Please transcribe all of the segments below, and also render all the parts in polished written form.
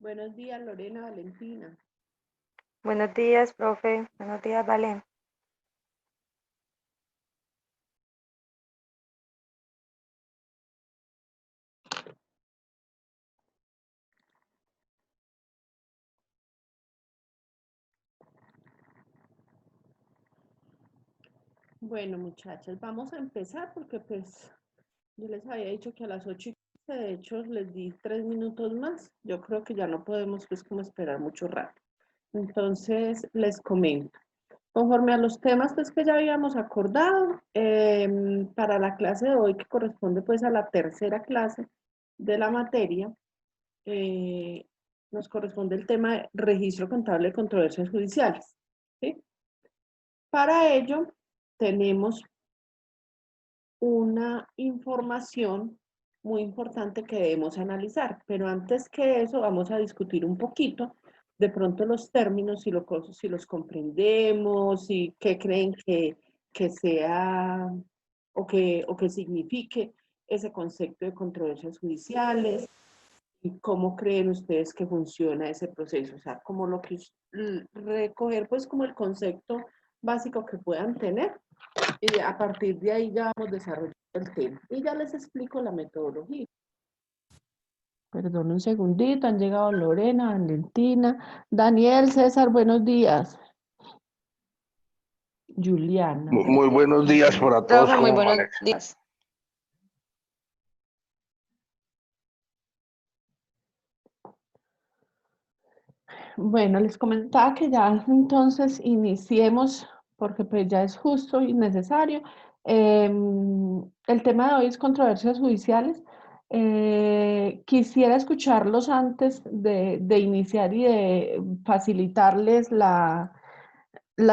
Buenos días, Lorena, Valentina. Buenos días, profe. Buenos días, Valen. Bueno, muchachas, vamos a empezar porque pues yo les había dicho que a las 8:15, de hecho les di 3 minutos más. Yo creo que ya no podemos pues como esperar mucho rato. Entonces les comento. Conforme a los temas pues que ya habíamos acordado, para la clase de hoy que corresponde pues a la tercera clase de la materia, eh, nos corresponde el tema de registro contable de controversias judiciales. ¿Sí? Para ello tenemos una información muy importante que debemos analizar, pero antes que eso vamos a discutir un poquito de pronto los términos, si los comprendemos, y qué creen que sea o que signifique ese concepto de controversias judiciales y cómo creen ustedes que funciona ese proceso, o sea, como lo que recoger pues como el concepto básico que puedan tener y a partir de ahí ya vamos desarrollando el tema. Y ya les explico la metodología. Perdón un segundito, han llegado Lorena, Valentina, Daniel, César, buenos días. Juliana. Muy buenos días para todos, Profe, muy ¿cómo buenos amanecen? días. Bueno, les comentaba que ya entonces iniciemos, porque pues ya es justo y necesario. El tema de hoy es controversias judiciales. Quisiera escucharlos antes de iniciar y de facilitarles la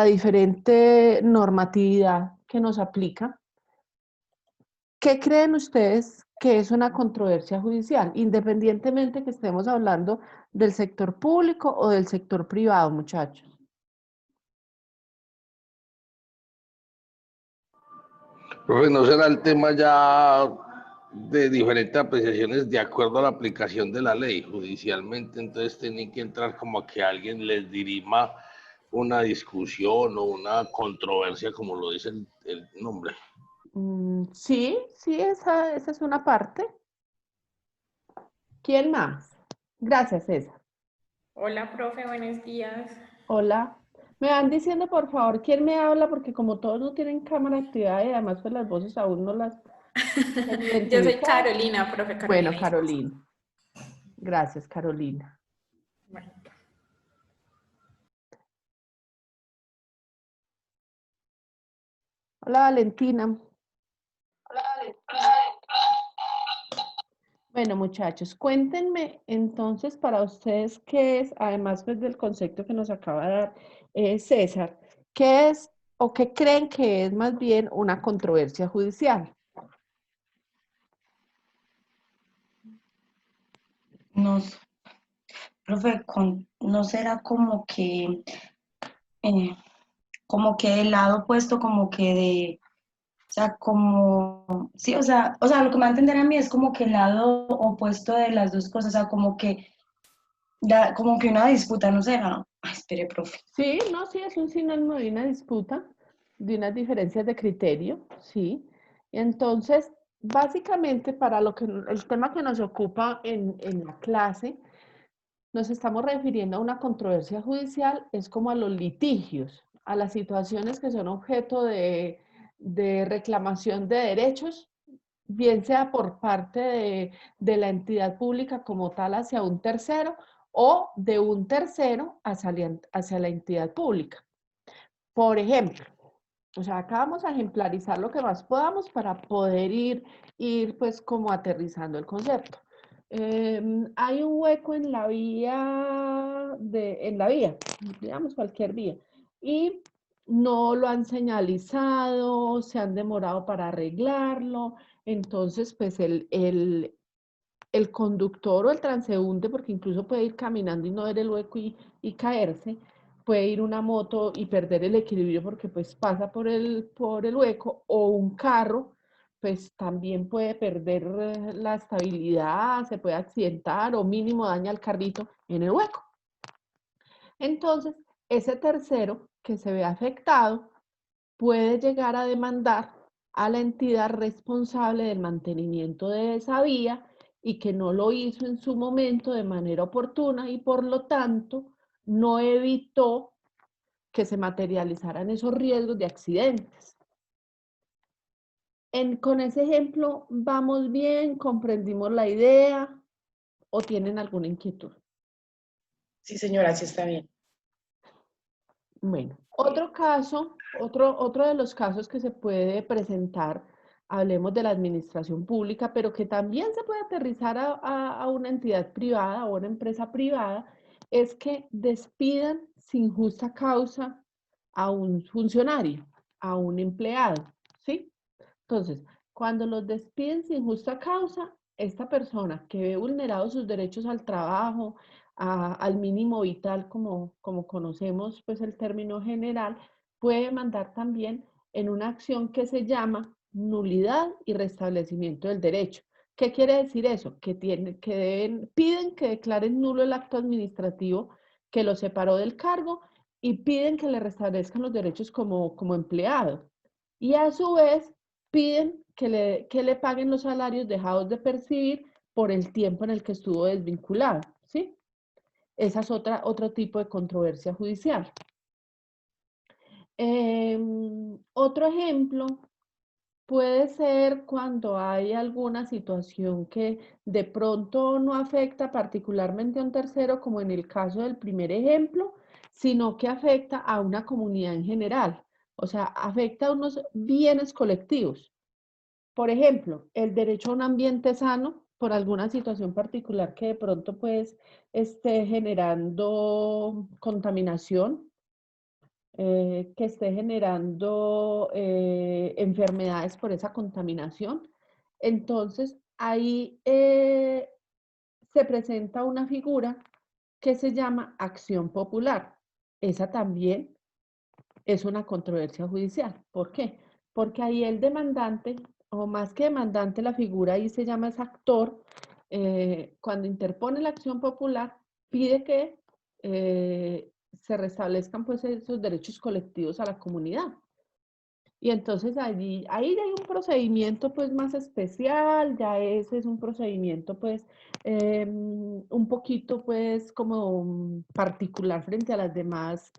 diferente normatividad que nos aplica. ¿Qué creen ustedes que es una controversia judicial, independientemente que estemos hablando del sector público o del sector privado, muchachos? Profe, ¿no será el tema ya de diferentes apreciaciones de acuerdo a la aplicación de la ley judicialmente? Entonces tiene que entrar como a que alguien les dirima una discusión o una controversia, como lo dice el nombre. Sí, sí, esa es una parte. ¿Quién más? Gracias, César. Hola, profe, buenos días. Hola. Me van diciendo, por favor, quién me habla, porque como todos no tienen cámara activada y además pues las voces aún no las he Yo soy identificado. Carolina, profe Bueno, Carolina Islas. Carolina. Gracias, Carolina. Bueno, Hola, Valentina. Bueno, muchachos, cuéntenme entonces para ustedes qué es, además pues del concepto que nos acaba de dar César, qué es o qué creen que es más bien una controversia judicial. Nos, profe, no será eh, como que del lado opuesto, como que o sea, como, sí, o sea, lo que me va a entender a mí es como que el lado opuesto de las dos cosas, o sea, como que una disputa, no será. Ay, espere, profe. Sí, no, sí, es un sinónimo de una disputa, de unas diferencias de criterio, sí. Entonces, básicamente para el tema que nos ocupa en la clase, nos estamos refiriendo a una controversia judicial, es como a los litigios, a las situaciones que son objeto de reclamación de derechos, bien sea por parte de la entidad pública como tal hacia un tercero o de un tercero hacia la entidad pública. Por ejemplo, o sea, acá vamos a ejemplarizar lo que más podamos para poder ir pues como aterrizando el concepto. Hay un hueco en la vía, digamos cualquier vía, y no lo han señalizado, se han demorado para arreglarlo, entonces pues el conductor o el transeúnte, porque incluso puede ir caminando y no ver el hueco y caerse, puede ir una moto y perder el equilibrio porque pues pasa por el hueco, o un carro pues también puede perder la estabilidad, se puede accidentar o mínimo daña el carrito en el hueco. Entonces, ese tercero que se ve afectado puede llegar a demandar a la entidad responsable del mantenimiento de esa vía y que no lo hizo en su momento de manera oportuna y por lo tanto no evitó que se materializaran esos riesgos de accidentes. Con ese ejemplo, ¿vamos bien? ¿Comprendimos la idea? ¿O tienen alguna inquietud? Sí, señora, sí está bien. Bueno, otro caso, otro de los casos que se puede presentar, hablemos de la administración pública, pero que también se puede aterrizar a una entidad privada o una empresa privada, es que despidan sin justa causa a un funcionario, a un empleado, ¿sí? Entonces, cuando los despiden sin justa causa, esta persona que ve vulnerados sus derechos al trabajo, al mínimo vital, como conocemos pues el término general, puede mandar también en una acción que se llama nulidad y restablecimiento del derecho. ¿Qué quiere decir eso? Que piden que declaren nulo el acto administrativo que lo separó del cargo y piden que le restablezcan los derechos como empleado. Y a su vez piden que le paguen los salarios dejados de percibir por el tiempo en el que estuvo desvinculado, ¿sí? Esa es otro tipo de controversia judicial. Otro ejemplo puede ser cuando hay alguna situación que de pronto no afecta particularmente a un tercero, como en el caso del primer ejemplo, sino que afecta a una comunidad en general. O sea, afecta a unos bienes colectivos. Por ejemplo, el derecho a un ambiente sano por alguna situación particular que de pronto pues esté generando contaminación, que esté generando enfermedades por esa contaminación. Entonces, ahí se presenta una figura que se llama acción popular. Esa también es una controversia judicial. ¿Por qué? Porque ahí el demandante, o más que demandante, la figura ahí se llama es actor, cuando interpone la acción popular, pide que se restablezcan pues esos derechos colectivos a la comunidad. Y entonces ahí ya hay un procedimiento pues más especial, ya ese es un procedimiento pues un poquito pues como particular frente a las demás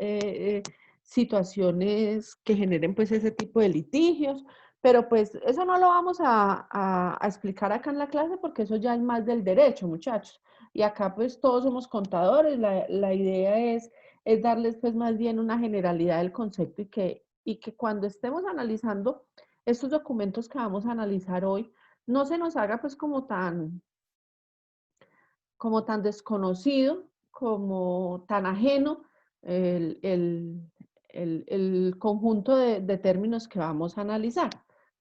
situaciones que generen pues ese tipo de litigios, pero pues eso no lo vamos a explicar acá en la clase porque eso ya es más del derecho, muchachos. Y acá pues todos somos contadores, la idea es darles pues más bien una generalidad del concepto y que cuando estemos analizando estos documentos que vamos a analizar hoy, no se nos haga pues como tan desconocido, como tan ajeno el conjunto de términos que vamos a analizar.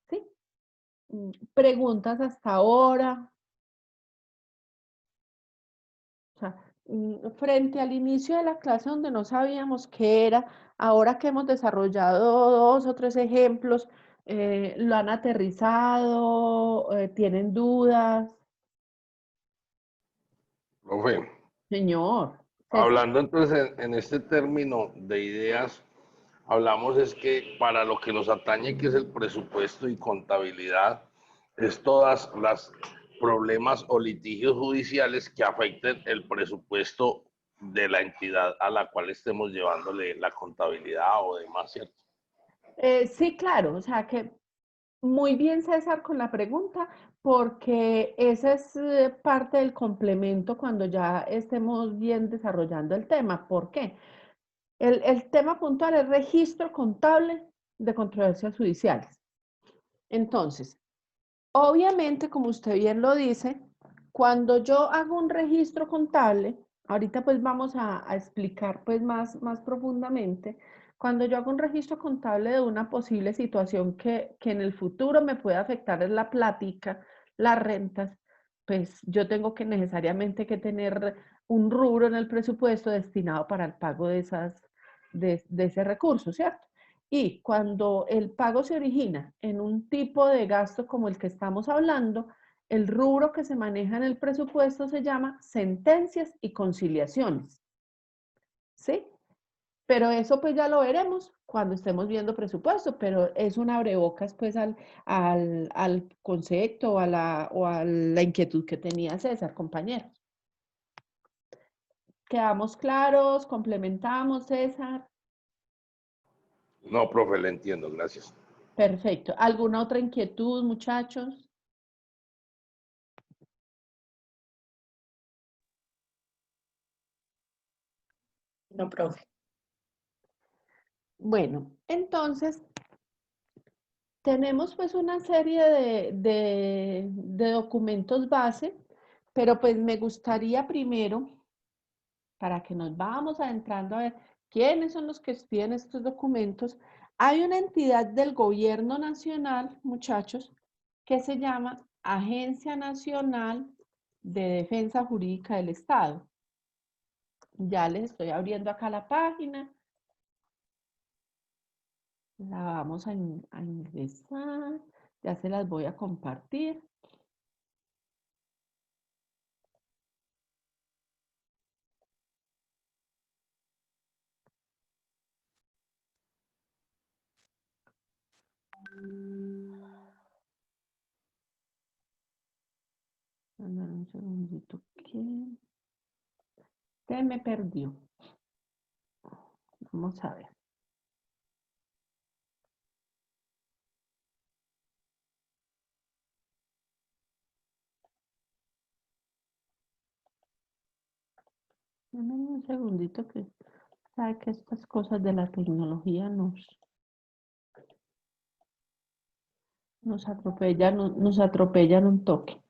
¿Sí? Preguntas hasta ahora. O sea, frente al inicio de la clase donde no sabíamos qué era, ahora que hemos desarrollado 2 o 3 ejemplos, lo han aterrizado, tienen dudas. Profe, Señor, César. hablando entonces en este término de ideas, hablamos es que para lo que nos atañe, que es el presupuesto y contabilidad, es todas las problemas o litigios judiciales que afecten el presupuesto de la entidad a la cual estemos llevándole la contabilidad o demás, ¿cierto? Sí, claro, o sea que muy bien, César, con la pregunta, porque esa es parte del complemento cuando ya estemos bien desarrollando el tema. ¿Por qué? El tema puntual es registro contable de controversias judiciales. Entonces, obviamente, como usted bien lo dice, cuando yo hago un registro contable, ahorita pues vamos a explicar pues más profundamente, cuando yo hago un registro contable de una posible situación que en el futuro me puede afectar en la plática, las rentas, pues yo tengo que necesariamente que tener un rubro en el presupuesto destinado para el pago de ese recurso, ¿cierto? Y cuando el pago se origina en un tipo de gasto como el que estamos hablando, el rubro que se maneja en el presupuesto se llama sentencias y conciliaciones. ¿Sí? Pero eso pues ya lo veremos cuando estemos viendo presupuesto, pero es un abrebocas pues al concepto o a la inquietud que tenía César, compañeros. ¿Quedamos claros? ¿Complementamos, César? No, profe, le entiendo, gracias. Perfecto. ¿Alguna otra inquietud, muchachos? No, profe. Bueno, entonces tenemos pues una serie de documentos base, pero pues me gustaría primero, para que nos vamos adentrando a ver quiénes son los que expiden estos documentos, hay una entidad del gobierno nacional, muchachos, que se llama Agencia Nacional de Defensa Jurídica del Estado. Ya les estoy abriendo acá la página. La vamos a ingresar. Ya se las voy a compartir. Un segundito que se me perdió. Vamos a ver. Dame un segundito que sabe que estas cosas de la tecnología nos atropellan un toque.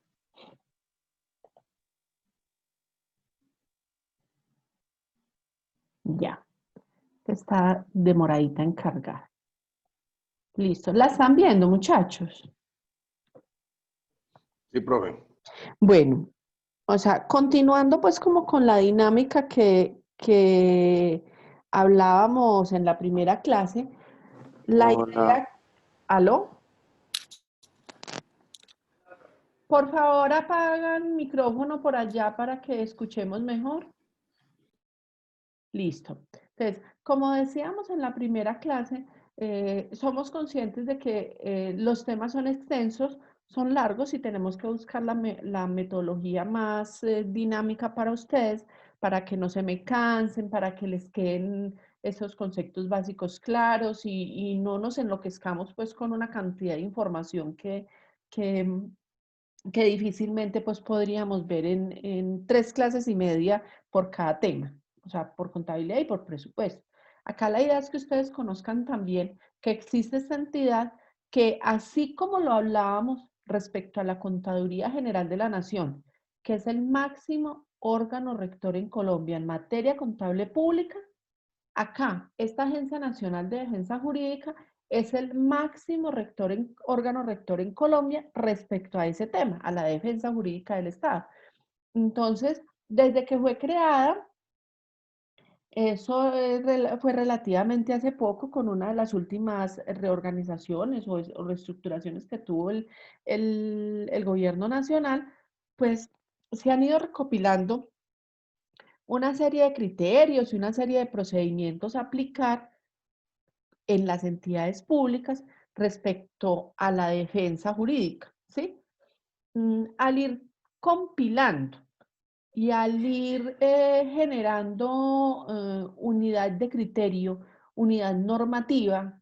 Ya, está demoradita en cargar. Listo, ¿la están viendo, muchachos? Sí, profe. Bueno, o sea, continuando pues como con la dinámica que hablábamos en la primera clase, la idea... ¿Aló? Por favor, apagan el micrófono por allá para que escuchemos mejor. Listo. Entonces, como decíamos en la primera clase, somos conscientes de que los temas son extensos, son largos y tenemos que buscar la metodología más dinámica para ustedes, para que no se me cansen, para que les queden esos conceptos básicos claros y no nos enloquezcamos pues con una cantidad de información que, que difícilmente pues podríamos ver en 3 clases y media por cada tema, o sea, por contabilidad y por presupuesto. Acá la idea es que ustedes conozcan también que existe esta entidad que así como lo hablábamos respecto a la Contaduría General de la Nación, que es el máximo órgano rector en Colombia en materia contable pública, acá, esta Agencia Nacional de Defensa Jurídica es el máximo órgano rector en Colombia respecto a ese tema, a la defensa jurídica del Estado. Entonces, desde que fue creada, eso fue relativamente hace poco con una de las últimas reorganizaciones o reestructuraciones que tuvo el gobierno nacional, pues se han ido recopilando una serie de criterios y una serie de procedimientos a aplicar en las entidades públicas respecto a la defensa jurídica, ¿sí? Al ir compilando y al ir generando unidad de criterio, unidad normativa,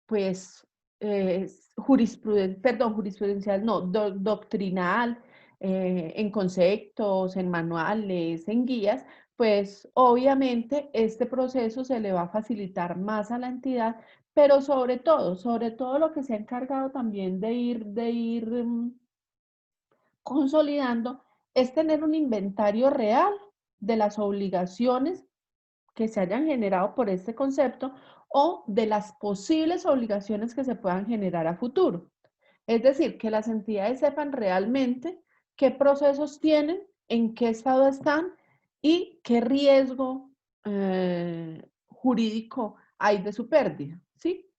pues jurisprudencial, no, doctrinal, en conceptos, en manuales, en guías, pues obviamente este proceso se le va a facilitar más a la entidad, pero sobre todo lo que se ha encargado también de ir consolidando es tener un inventario real de las obligaciones que se hayan generado por este concepto o de las posibles obligaciones que se puedan generar a futuro. Es decir, que las entidades sepan realmente qué procesos tienen, en qué estado están y qué riesgo jurídico hay de su pérdida, ¿sí?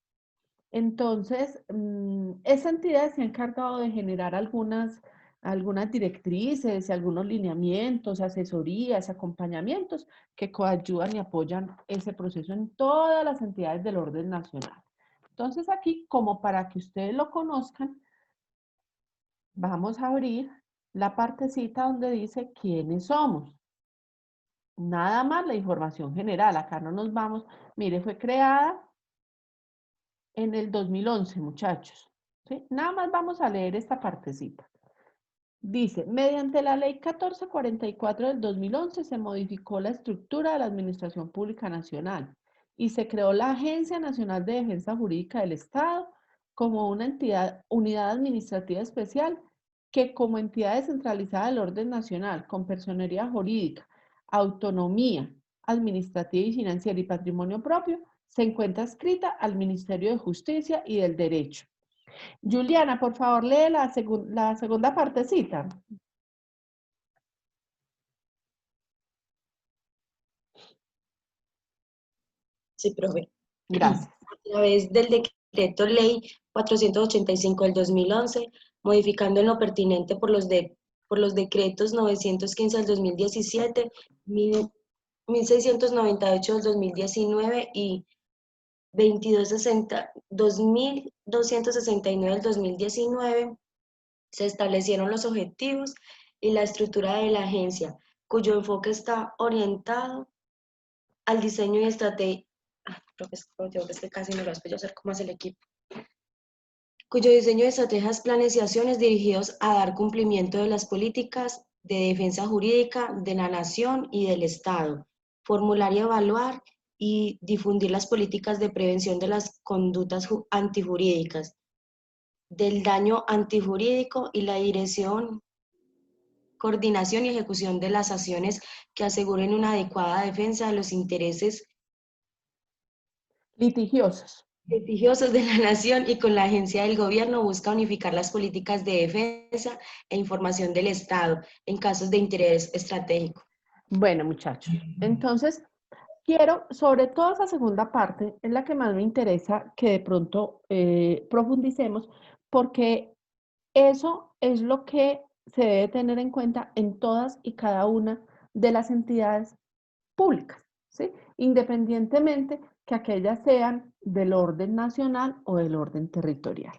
Entonces, esa entidad se ha encargado de generar algunas directrices, algunos lineamientos, asesorías, acompañamientos que coayudan y apoyan ese proceso en todas las entidades del orden nacional. Entonces aquí, como para que ustedes lo conozcan, vamos a abrir la partecita donde dice quiénes somos. Nada más la información general, acá no nos vamos, mire, fue creada en el 2011, muchachos. ¿Sí? Nada más vamos a leer esta partecita. Dice, mediante la ley 1444 del 2011 se modificó la estructura de la Administración Pública Nacional y se creó la Agencia Nacional de Defensa Jurídica del Estado como una unidad administrativa especial que como entidad descentralizada del orden nacional, con personería jurídica, autonomía administrativa y financiera y patrimonio propio, se encuentra adscrita al Ministerio de Justicia y del Derecho. Juliana, por favor, lee la segunda partecita. Sí, profe. Gracias. A través del decreto ley 485 del 2011, modificando en lo pertinente por los decretos 915 del 2017, 1698 del 2019 y 2269 del 2019, se establecieron los objetivos y la estructura de la agencia, cuyo enfoque está orientado al diseño y estrategia. Es que casi no lo voy a hacer como hace el equipo. Cuyo diseño de estrategias, planes y acciones dirigidos a dar cumplimiento de las políticas de defensa jurídica de la nación y del Estado, formular y evaluar y difundir las políticas de prevención de las conductas antijurídicas, del daño antijurídico y la dirección, coordinación y ejecución de las acciones que aseguren una adecuada defensa de los intereses Litigiosos. litigiosos de la nación, y con la agencia del gobierno busca unificar las políticas de defensa e información del Estado en casos de interés estratégico. Bueno, muchachos, entonces quiero, sobre todo esa segunda parte, es la que más me interesa que de pronto profundicemos, porque eso es lo que se debe tener en cuenta en todas y cada una de las entidades públicas, ¿sí? Independientemente que aquellas sean del orden nacional o del orden territorial.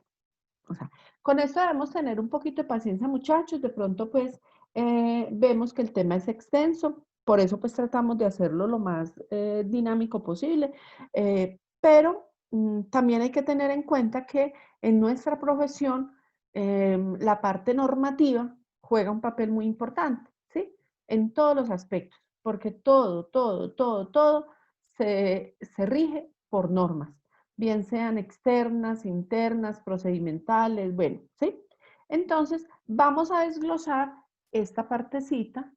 O sea, con esto debemos tener un poquito de paciencia, muchachos. De pronto, pues, vemos que el tema es extenso, por eso, pues, tratamos de hacerlo lo más dinámico posible, pero también hay que tener en cuenta que en nuestra profesión la parte normativa juega un papel muy importante, ¿sí? En todos los aspectos, porque todo se rige por normas, bien sean externas, internas, procedimentales, bueno, ¿sí? Entonces, vamos a desglosar esta partecita,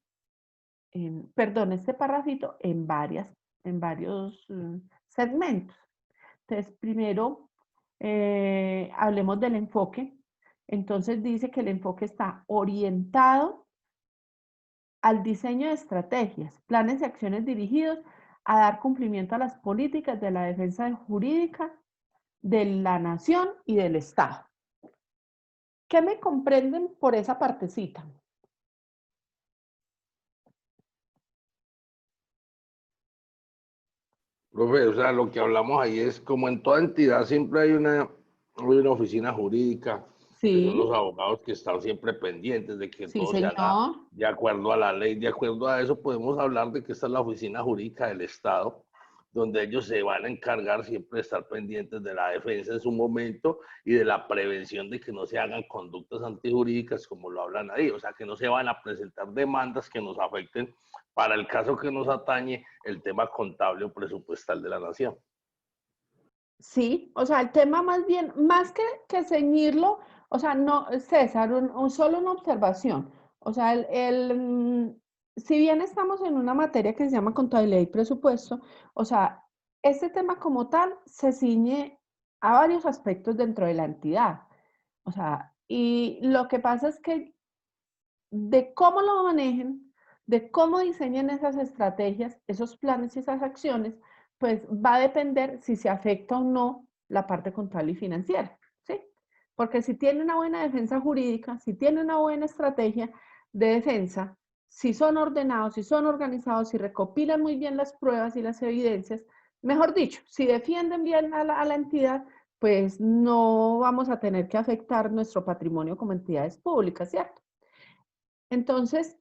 perdón, este parrafito en varios segmentos. Entonces, primero, hablemos del enfoque. Entonces, dice que el enfoque está orientado al diseño de estrategias, planes y acciones dirigidos a dar cumplimiento a las políticas de la defensa jurídica de la nación y del Estado. ¿Qué me comprenden por esa partecita? Profe, o sea, lo que hablamos ahí es como en toda entidad siempre hay una oficina jurídica, que son los Sí, abogados que están siempre pendientes de que sí, todo se haga señor. de acuerdo a la ley. De acuerdo a eso podemos hablar de que esta es la oficina jurídica del Estado, donde ellos se van a encargar siempre de estar pendientes de la defensa en su momento y de la prevención de que no se hagan conductas antijurídicas como lo hablan ahí, o sea, que no se van a presentar demandas que nos afecten para el caso que nos atañe el tema contable o presupuestal de la nación. Sí, o sea, el tema más bien, más que ceñirlo, o sea, no, César, solo una observación. O sea, si bien estamos en una materia que se llama contabilidad y presupuesto, o sea, este tema como tal se ciñe a varios aspectos dentro de la entidad. O sea, y lo que pasa es que de cómo lo manejen, de cómo diseñen esas estrategias, esos planes y esas acciones, pues va a depender si se afecta o no la parte contable y financiera, ¿sí? Porque si tiene una buena defensa jurídica, si tiene una buena estrategia de defensa, si son ordenados, si son organizados, si recopilan muy bien las pruebas y las evidencias, mejor dicho, si defienden bien a la entidad, pues no vamos a tener que afectar nuestro patrimonio como entidades públicas, ¿cierto? Entonces,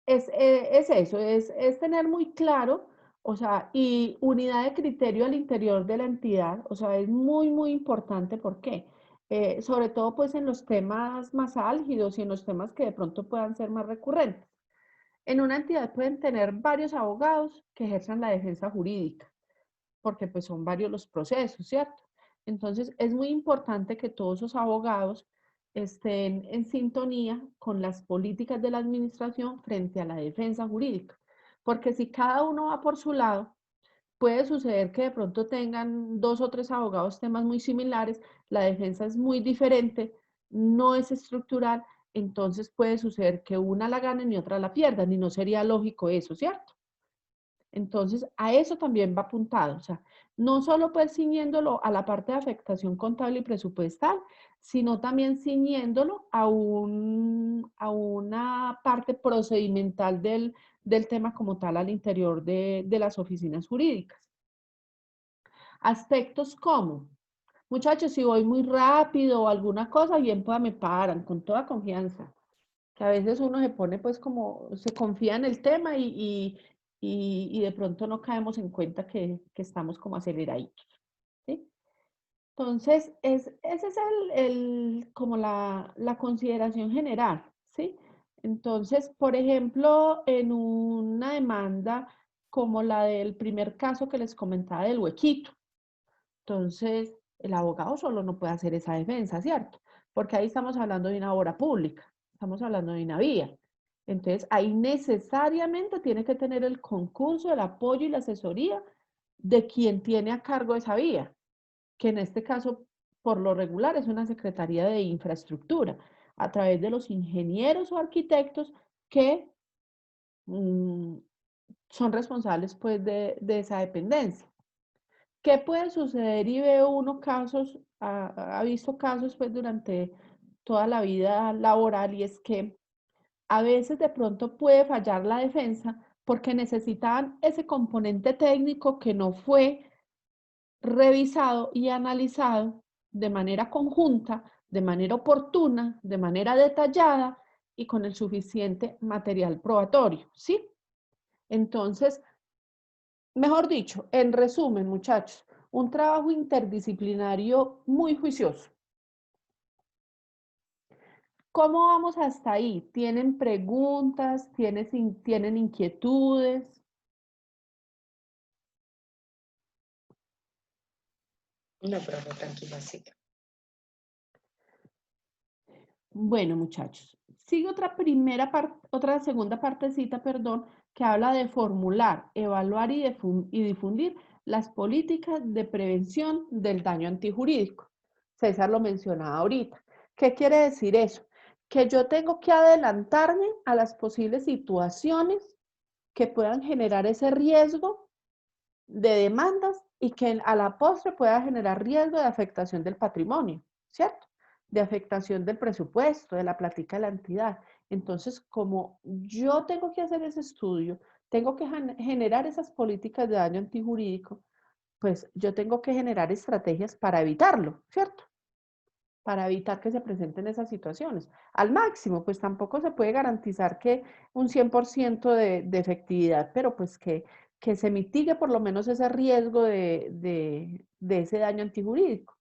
es eso, es tener muy claro, o sea, y unidad de criterio al interior de la entidad, o sea, es muy, muy importante. ¿Por qué? Sobre todo pues en los temas más álgidos y en los temas que de pronto puedan ser más recurrentes. En una entidad pueden tener varios abogados que ejerzan la defensa jurídica, porque pues son varios los procesos, ¿cierto? Entonces es muy importante que todos esos abogados estén en sintonía con las políticas de la administración frente a la defensa jurídica, porque si cada uno va por su lado, puede suceder que de pronto tengan 2 o 3 abogados temas muy similares, la defensa es muy diferente, no es estructural, entonces puede suceder que una la ganen y otra la pierdan, y no sería lógico eso, ¿cierto? Entonces, a eso también va apuntado, o sea, no solo pues ciñéndolo a la parte de afectación contable y presupuestal, sino también ciñéndolo a una parte procedimental del tema como tal al interior de las oficinas jurídicas. Aspectos como, muchachos, si voy muy rápido o alguna cosa, bien pues me paran con toda confianza, que a veces uno se pone pues como, se confía en el tema y de pronto no caemos en cuenta que estamos como aceleraditos, ¿sí? Entonces, ese es como la consideración general, ¿sí? Entonces, por ejemplo, en una demanda como la del primer caso que les comentaba del huequito, entonces el abogado solo no puede hacer esa defensa, ¿cierto? Porque ahí estamos hablando de una obra pública, estamos hablando de una vía. Entonces, ahí necesariamente tiene que tener el concurso, el apoyo y la asesoría de quien tiene a cargo esa vía, que en este caso, por lo regular, es una Secretaría de Infraestructura, a través de los ingenieros o arquitectos que son responsables pues de esa dependencia. ¿Qué puede suceder? Y veo uno casos, ha visto casos pues durante toda la vida laboral, y es que a veces de pronto puede fallar la defensa porque necesitaban ese componente técnico que no fue revisado y analizado de manera conjunta, de manera oportuna, de manera detallada y con el suficiente material probatorio, ¿sí? Entonces, mejor dicho, en resumen, muchachos, un trabajo interdisciplinario muy juicioso. ¿Cómo vamos hasta ahí? ¿Tienen preguntas? ¿Tienen inquietudes? No, profe, tranquila, sí. Bueno, muchachos, sigue otra segunda partecita, perdón, que habla de formular, evaluar y difundir las políticas de prevención del daño antijurídico. César lo mencionaba ahorita. ¿Qué quiere decir eso? Que yo tengo que adelantarme a las posibles situaciones que puedan generar ese riesgo de demandas y que a la postre pueda generar riesgo de afectación del patrimonio, ¿cierto? De afectación del presupuesto, de la plática de la entidad. Entonces, como yo tengo que hacer ese estudio, tengo que generar esas políticas de daño antijurídico, pues yo tengo que generar estrategias para evitarlo, ¿cierto? Para evitar que se presenten esas situaciones. Al máximo, pues tampoco se puede garantizar que un 100% de efectividad, pero pues que se mitigue por lo menos ese riesgo de ese daño antijurídico.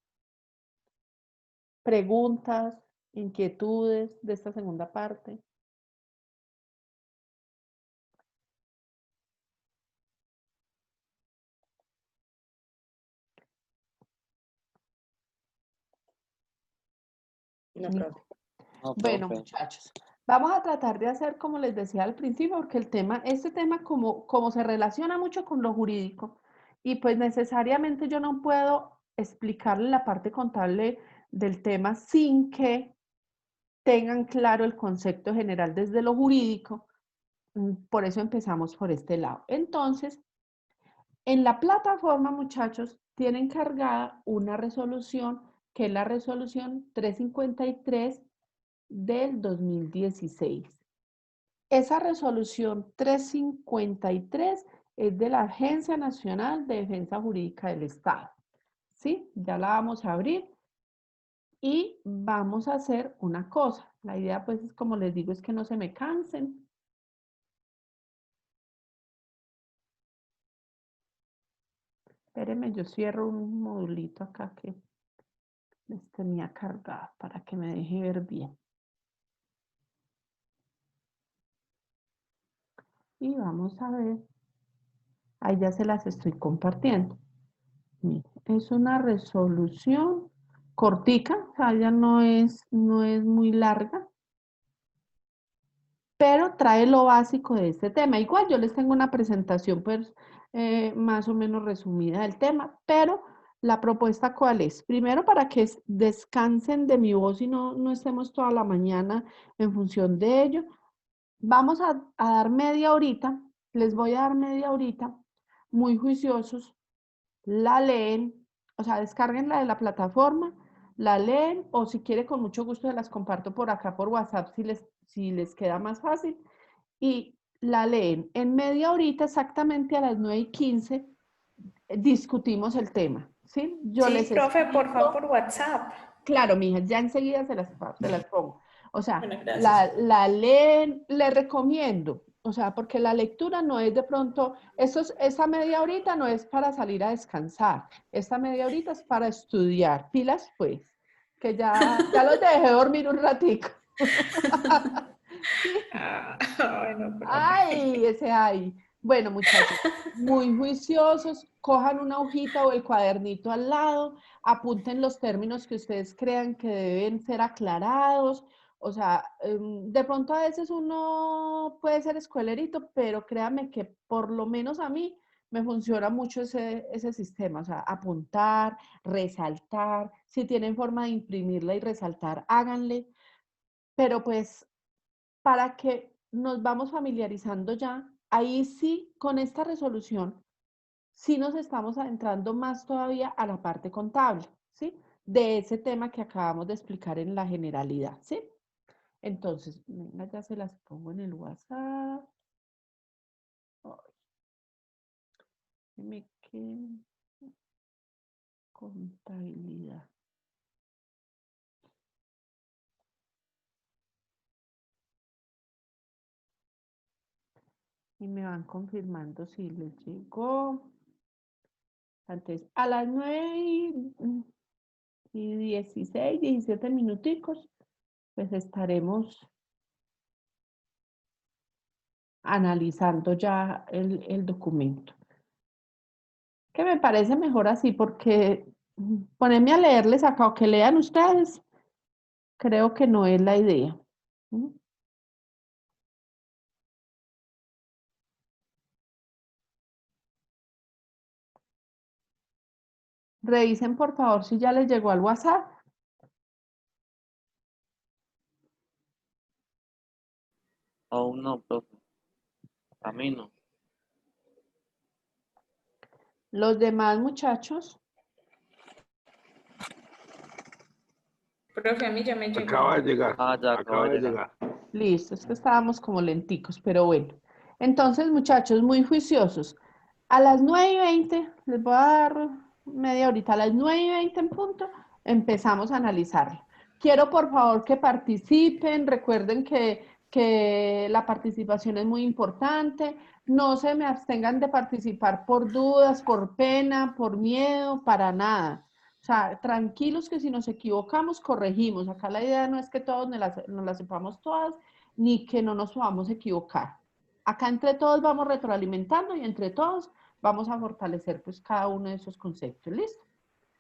Preguntas, inquietudes de esta segunda parte. No, profe. No, Bueno, profe. muchachos, vamos a tratar de hacer como les decía al principio, porque este tema como se relaciona mucho con lo jurídico, y pues necesariamente yo no puedo explicarle la parte contable del tema sin que tengan claro el concepto general desde lo jurídico. Por eso empezamos por este lado. Entonces, en la plataforma, muchachos, tienen cargada una resolución que es la resolución 353 del 2016. Esa resolución 353 es de la Agencia Nacional de Defensa Jurídica del Estado. ¿Sí? Ya la vamos a abrir y vamos a hacer una cosa. La idea, pues, es como les digo, es que no se me cansen. Espérenme, yo cierro un modulito acá que les tenía cargada para que me deje ver bien. Y vamos a ver. Ahí ya se las estoy compartiendo. Miren, es una resolución cortica, o sea, ya no es muy larga, pero trae lo básico de este tema. Igual yo les tengo una presentación pues más o menos resumida del tema, pero la propuesta ¿cuál es? Primero para que descansen de mi voz y no estemos toda la mañana en función de ello. Vamos a dar media horita, les voy a dar media horita, muy juiciosos, la leen, o sea, descárguenla de la plataforma, la leen, o si quiere con mucho gusto se las comparto por acá por WhatsApp si les queda más fácil, y la leen. En media horita, exactamente a las 9:15, discutimos el tema, ¿sí? Yo Sí, les profe, por favor, explico. por WhatsApp. Claro, mija, ya enseguida se las pongo. O sea, Bueno, gracias. la leen, le recomiendo. O sea, porque la lectura no es de pronto, esa media horita no es para salir a descansar. Esta media horita es para estudiar. Pilas, pues, que ya los dejé dormir un ratico. Sí. Bueno, Ay, profe. ese ay. Bueno, muchachos, muy juiciosos, cojan una hojita o el cuadernito al lado, apunten los términos que ustedes crean que deben ser aclarados. O sea, de pronto a veces uno puede ser escuelerito, pero créanme que por lo menos a mí me funciona mucho ese sistema. O sea, apuntar, resaltar. Si tienen forma de imprimirla y resaltar, háganle. Pero pues para que nos vamos familiarizando ya, ahí sí, con esta resolución, sí nos estamos adentrando más todavía a la parte contable, ¿sí? De ese tema que acabamos de explicar en la generalidad, ¿sí? Entonces, venga, ya se las pongo en el WhatsApp. Ay, contabilidad. Y me van confirmando si les llegó. Antes, a las 9:16, 17 minuticos, pues estaremos analizando ya el documento. Que me parece mejor así porque ponerme a leerles acá o que lean ustedes, creo que no es la idea. ¿Mm? Revisen por favor si ya les llegó al WhatsApp. Aún no, profe. A mí no. Los demás muchachos, Profe, a mí ya me llegó. Acaba de llegar. Ah, ya acabo Acaba de de llegar. llegar. listo, es que estábamos como lenticos, pero bueno. Entonces, muchachos, muy juiciosos. A las 9:20, les voy a dar media horita, a las 9:20 en punto, empezamos a analizarlo. Quiero por favor que participen, recuerden que la participación es muy importante, no se me abstengan de participar por dudas, por pena, por miedo, para nada. O sea, tranquilos que si nos equivocamos, corregimos. Acá la idea no es que todos nos las sepamos todas, ni que no nos podamos equivocar. Acá entre todos vamos retroalimentando y entre todos vamos a fortalecer pues cada uno de esos conceptos. ¿Listo?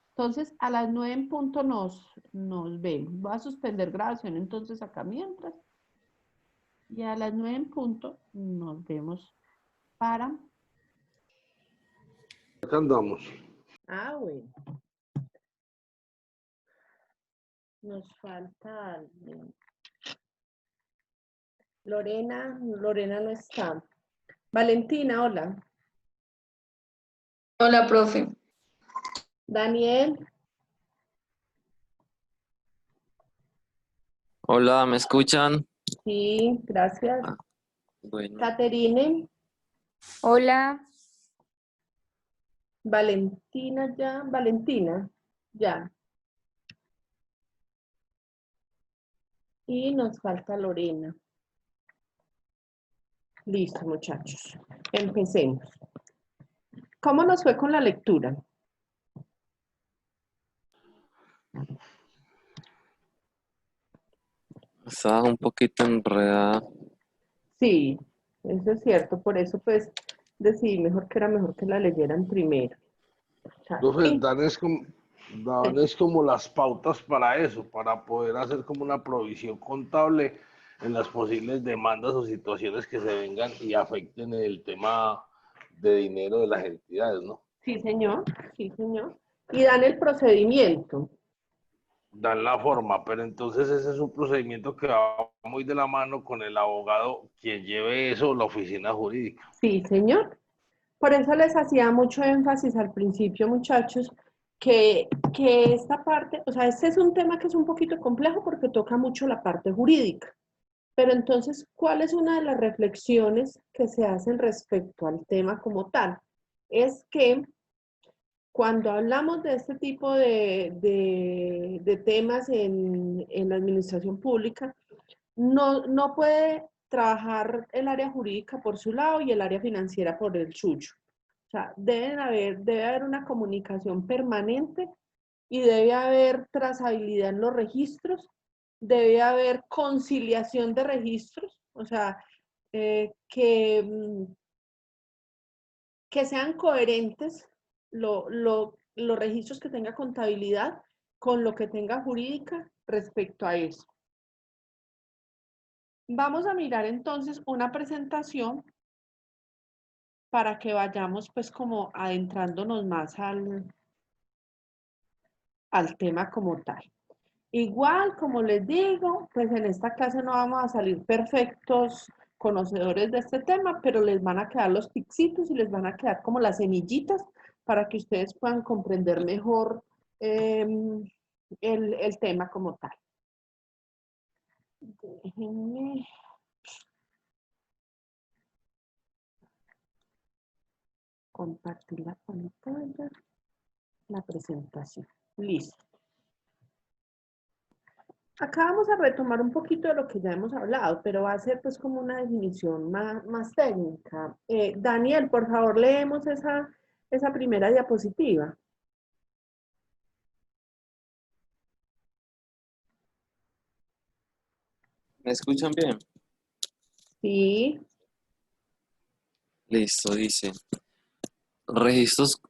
Entonces, a las 9 en punto nos vemos. Voy a suspender grabación entonces acá mientras. Y a las 9 en punto nos vemos para... Acá andamos. Ah, bueno. Nos falta alguien. Lorena no está. Valentina, hola. Hola, profe. Daniel, Hola, ¿me escuchan? sí, gracias. Ah, bueno, Caterine, Hola, Valentina, ya. Y nos falta Lorena. Listo, muchachos. Empecemos. ¿Cómo nos fue con la lectura? estaba un poquito enredada. Sí, eso es cierto. Por eso, pues, decidí que era mejor que la leyeran primero. O sea, Profe, sí, dan es como las pautas para eso, para poder hacer como una provisión contable en las posibles demandas o situaciones que se vengan y afecten el tema de dinero de las entidades, ¿no? sí, señor. Sí, señor. Y dan el procedimiento. Dan la forma, pero entonces ese es un procedimiento que va muy de la mano con el abogado quien lleve eso, la oficina jurídica. Sí, señor. Por eso les hacía mucho énfasis al principio, muchachos, que esta parte, o sea, este es un tema que es un poquito complejo porque toca mucho la parte jurídica. Pero entonces, ¿cuál es una de las reflexiones que se hacen respecto al tema como tal? Es que cuando hablamos de este tipo de temas en la administración pública, no puede trabajar el área jurídica por su lado y el área financiera por el suyo. O sea, debe haber una comunicación permanente y debe haber trazabilidad en los registros, debe haber conciliación de registros, o sea, que sean coherentes los registros que tenga contabilidad con lo que tenga jurídica respecto a eso. Vamos a mirar entonces una presentación para que vayamos pues como adentrándonos más al tema como tal. Igual, como les digo, pues en esta clase no vamos a salir perfectos conocedores de este tema, pero les van a quedar los tipsitos y les van a quedar como las semillitas para que ustedes puedan comprender mejor el tema como tal. Déjenme compartir la pantalla, la presentación. Listo. Acá vamos a retomar un poquito de lo que ya hemos hablado, pero va a ser pues como una definición más técnica. Daniel, por favor, leemos esa primera diapositiva. ¿Me escuchan bien? Sí, Listo, dice.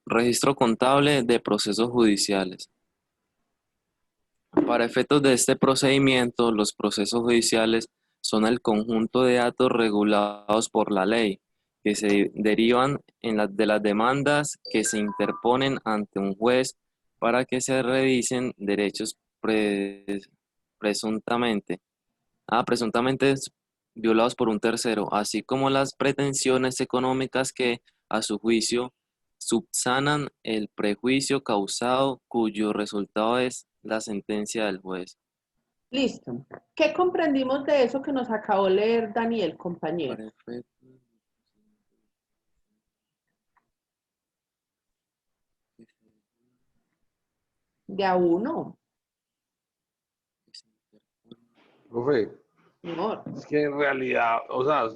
Registro contable de procesos judiciales. Para efectos de este procedimiento, los procesos judiciales son el conjunto de actos regulados por la ley, que se derivan de las demandas que se interponen ante un juez para que se revisen derechos presuntamente, presuntamente violados por un tercero, así como las pretensiones económicas que, a su juicio, subsanan el prejuicio causado, cuyo resultado es la sentencia del juez. listo. ¿Qué comprendimos de eso que nos acabó de leer Daniel, compañero? Para efectos De a uno, Profe, señor. es que en realidad, o sea,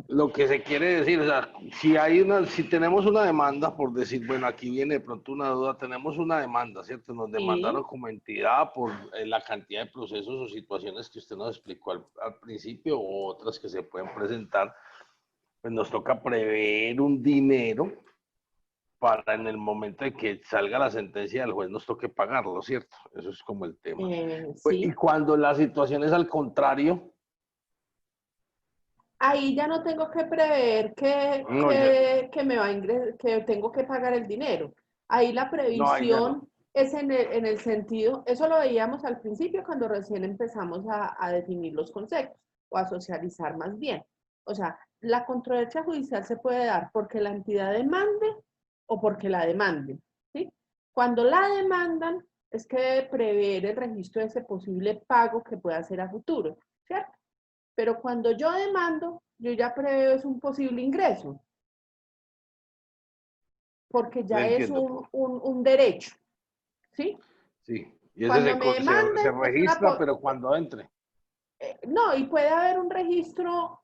lo que se quiere decir, o sea, si tenemos una demanda, por decir, bueno, aquí viene de pronto una duda, tenemos una demanda, ¿cierto? Nos demandaron Sí, como entidad por la cantidad de procesos o situaciones que usted nos explicó al principio o otras que se pueden presentar, pues nos toca prever un dinero para en el momento de que salga la sentencia del juez nos toque pagarlo, ¿cierto? Eso es como el tema. Pues, y sí. cuando la situación es al contrario, Ahí ya no tengo que prever no, ya, que me va a que tengo que pagar el dinero. Ahí la no, ahí ya no. previsión es en el sentido, eso lo veíamos al principio cuando recién empezamos a definir los conceptos o a socializar más bien. O sea, la controversia judicial se puede dar porque la entidad demande o porque la demande, ¿sí? Cuando la demandan, es que debe prever el registro de ese posible pago que pueda hacer a futuro, ¿cierto? Pero cuando yo demando, yo ya preveo es un posible ingreso, porque Le ya es entiendo. un derecho, ¿sí? Sí. Y ese Cuando me se demanden, es registra, pero cuando entre. no, y puede haber un registro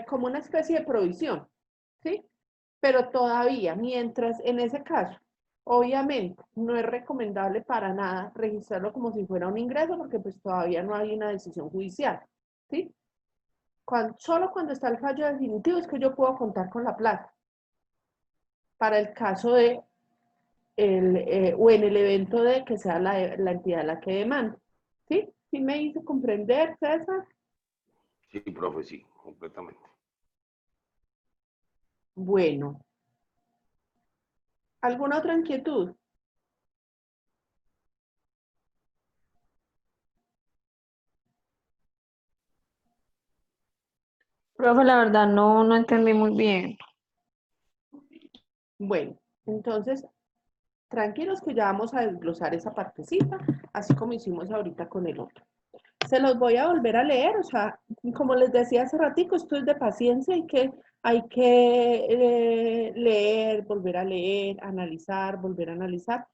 como una especie de provisión, ¿sí? Pero todavía, mientras en ese caso, obviamente, no es recomendable para nada registrarlo como si fuera un ingreso, porque pues todavía no hay una decisión judicial, ¿sí? Solo cuando está el fallo definitivo es que yo puedo contar con la plata. Para el caso de, o en el evento de que sea la entidad la que demande, ¿sí? ¿Sí me hizo comprender, César? Sí, profe, sí, completamente. Bueno, ¿alguna otra inquietud? Profe, la verdad no entendí muy bien. Bueno, entonces, tranquilos que ya vamos a desglosar esa partecita, así como hicimos ahorita con el otro. Se los voy a volver a leer, o sea, como les decía hace ratico, esto es de paciencia, hay que leer, volver a leer, analizar, volver a analizar,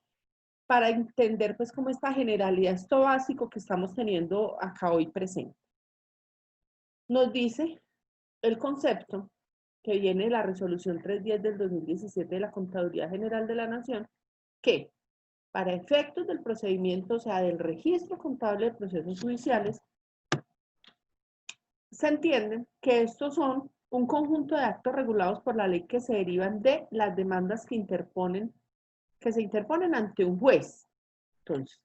para entender pues como esta generalidad, esto básico que estamos teniendo acá hoy presente. Nos dice el concepto que viene de la resolución 310 del 2017 de la Contaduría General de la Nación, que para efectos del procedimiento, o sea, del registro contable de procesos judiciales, se entienden que estos son un conjunto de actos regulados por la ley que se derivan de las demandas que se interponen ante un juez. Entonces,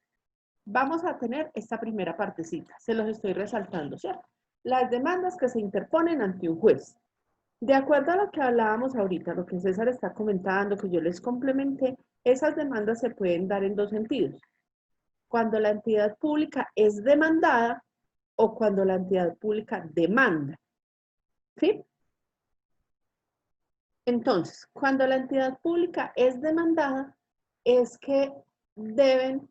vamos a tener esta primera partecita, se los estoy resaltando, ¿cierto? Las demandas que se interponen ante un juez. De acuerdo a lo que hablábamos ahorita, lo que César está comentando, que yo les complementé, esas demandas se pueden dar en dos sentidos. Cuando la entidad pública es demandada o cuando la entidad pública demanda. ¿Sí? Entonces, cuando la entidad pública es demandada, es que deben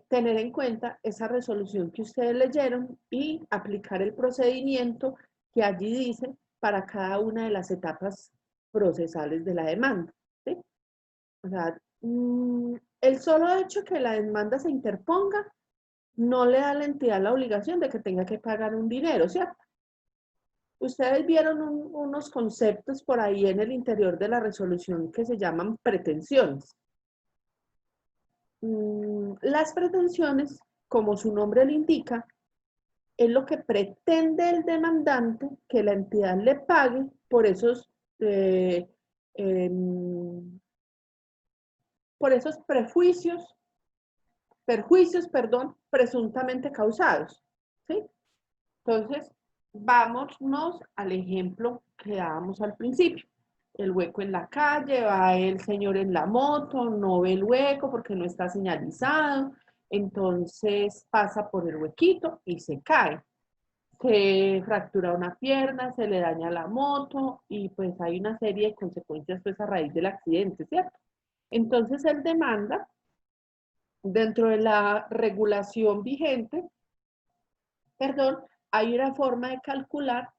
tener en cuenta esa resolución que ustedes leyeron y aplicar el procedimiento que allí dice para cada una de las etapas procesales de la demanda. ¿Sí? O sea, el solo hecho que la demanda se interponga no le da a la entidad la obligación de que tenga que pagar un dinero, ¿cierto? Ustedes vieron unos conceptos por ahí en el interior de la resolución que se llaman pretensiones. Las pretensiones, como su nombre lo indica, es lo que pretende el demandante que la entidad le pague por esos, perjuicios, presuntamente causados. ¿Sí? Entonces, vámonos al ejemplo que dábamos al principio. El hueco en la calle, va el señor en la moto, no ve el hueco porque no está señalizado, entonces pasa por el huequito y se cae. Se fractura una pierna, se le daña la moto y pues hay una serie de consecuencias pues a raíz del accidente, ¿cierto? Entonces él demanda, dentro de la regulación vigente, hay una forma de calcular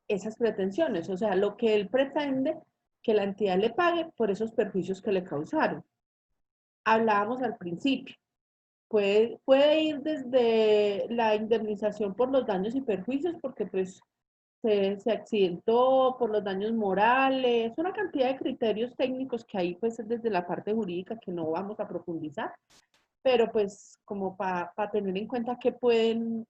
esas pretensiones, o sea, lo que él pretende que la entidad le pague por esos perjuicios que le causaron. Hablábamos al principio, puede ir desde la indemnización por los daños y perjuicios, porque pues se accidentó, por los daños morales, una cantidad de criterios técnicos que ahí pues desde la parte jurídica que no vamos a profundizar, pero pues como para tener en cuenta que pueden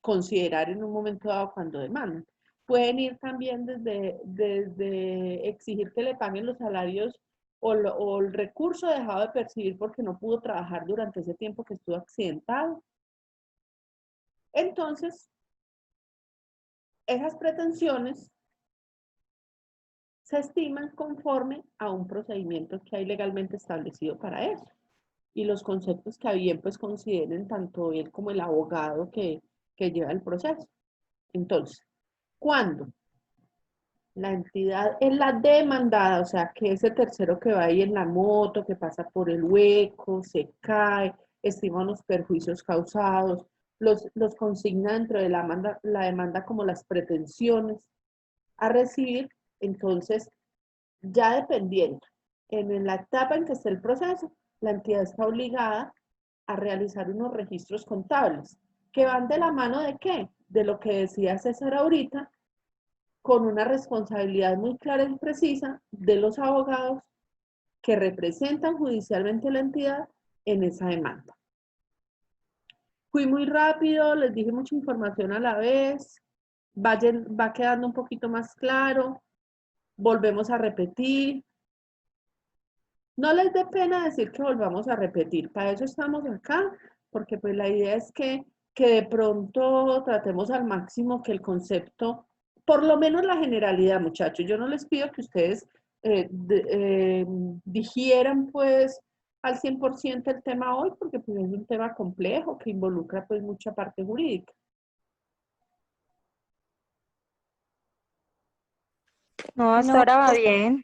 considerar en un momento dado cuando demandan. Pueden ir también desde exigir que le paguen los salarios o el recurso dejado de percibir porque no pudo trabajar durante ese tiempo que estuvo accidentado. Entonces, esas pretensiones se estiman conforme a un procedimiento que hay legalmente establecido para eso. Y los conceptos que bien pues consideren tanto él como el abogado que lleva el proceso. Entonces, ¿cuándo? La entidad es la demandada, o sea, que ese tercero que va ahí en la moto, que pasa por el hueco, se cae, estima los perjuicios causados, los consigna dentro de la demanda como las pretensiones a recibir. Entonces, ya dependiendo, en la etapa en que esté el proceso, la entidad está obligada a realizar unos registros contables, que van de la mano de qué? De lo que decía César ahorita, con una responsabilidad muy clara y precisa de los abogados que representan judicialmente a la entidad en esa demanda. Fui muy rápido, les dije mucha información a la vez, va quedando un poquito más claro, volvemos a repetir. No les dé pena decir que volvamos a repetir, para eso estamos acá, porque pues la idea es que de pronto tratemos al máximo que el concepto, por lo menos la generalidad, muchachos, yo no les pido que ustedes digieran pues al 100% el tema hoy, porque pues es un tema complejo que involucra pues mucha parte jurídica. No, hasta ahora va bien.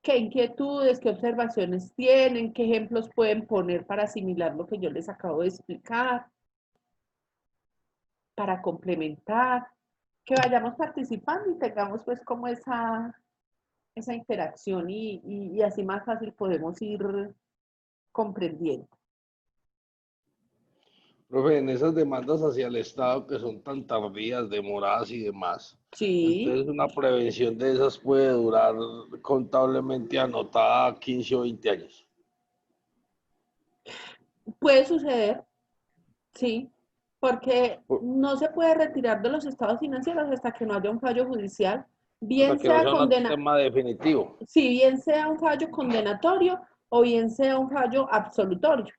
¿Qué inquietudes, qué observaciones tienen, qué ejemplos pueden poner para asimilar lo que yo les acabo de explicar, para complementar, que vayamos participando y tengamos pues como esa interacción y así más fácil podemos ir comprendiendo? Profe, en esas demandas hacia el Estado que son tan tardías, demoradas y demás, Sí, entonces una prevención de esas puede durar contablemente anotada 15 o 20 años. puede suceder, sí, porque O no se puede retirar de los estados financieros hasta que no haya un fallo judicial, sea, bien que no sea sea un tema definitivo. si bien sea un fallo condenatorio o bien sea un fallo absolutorio.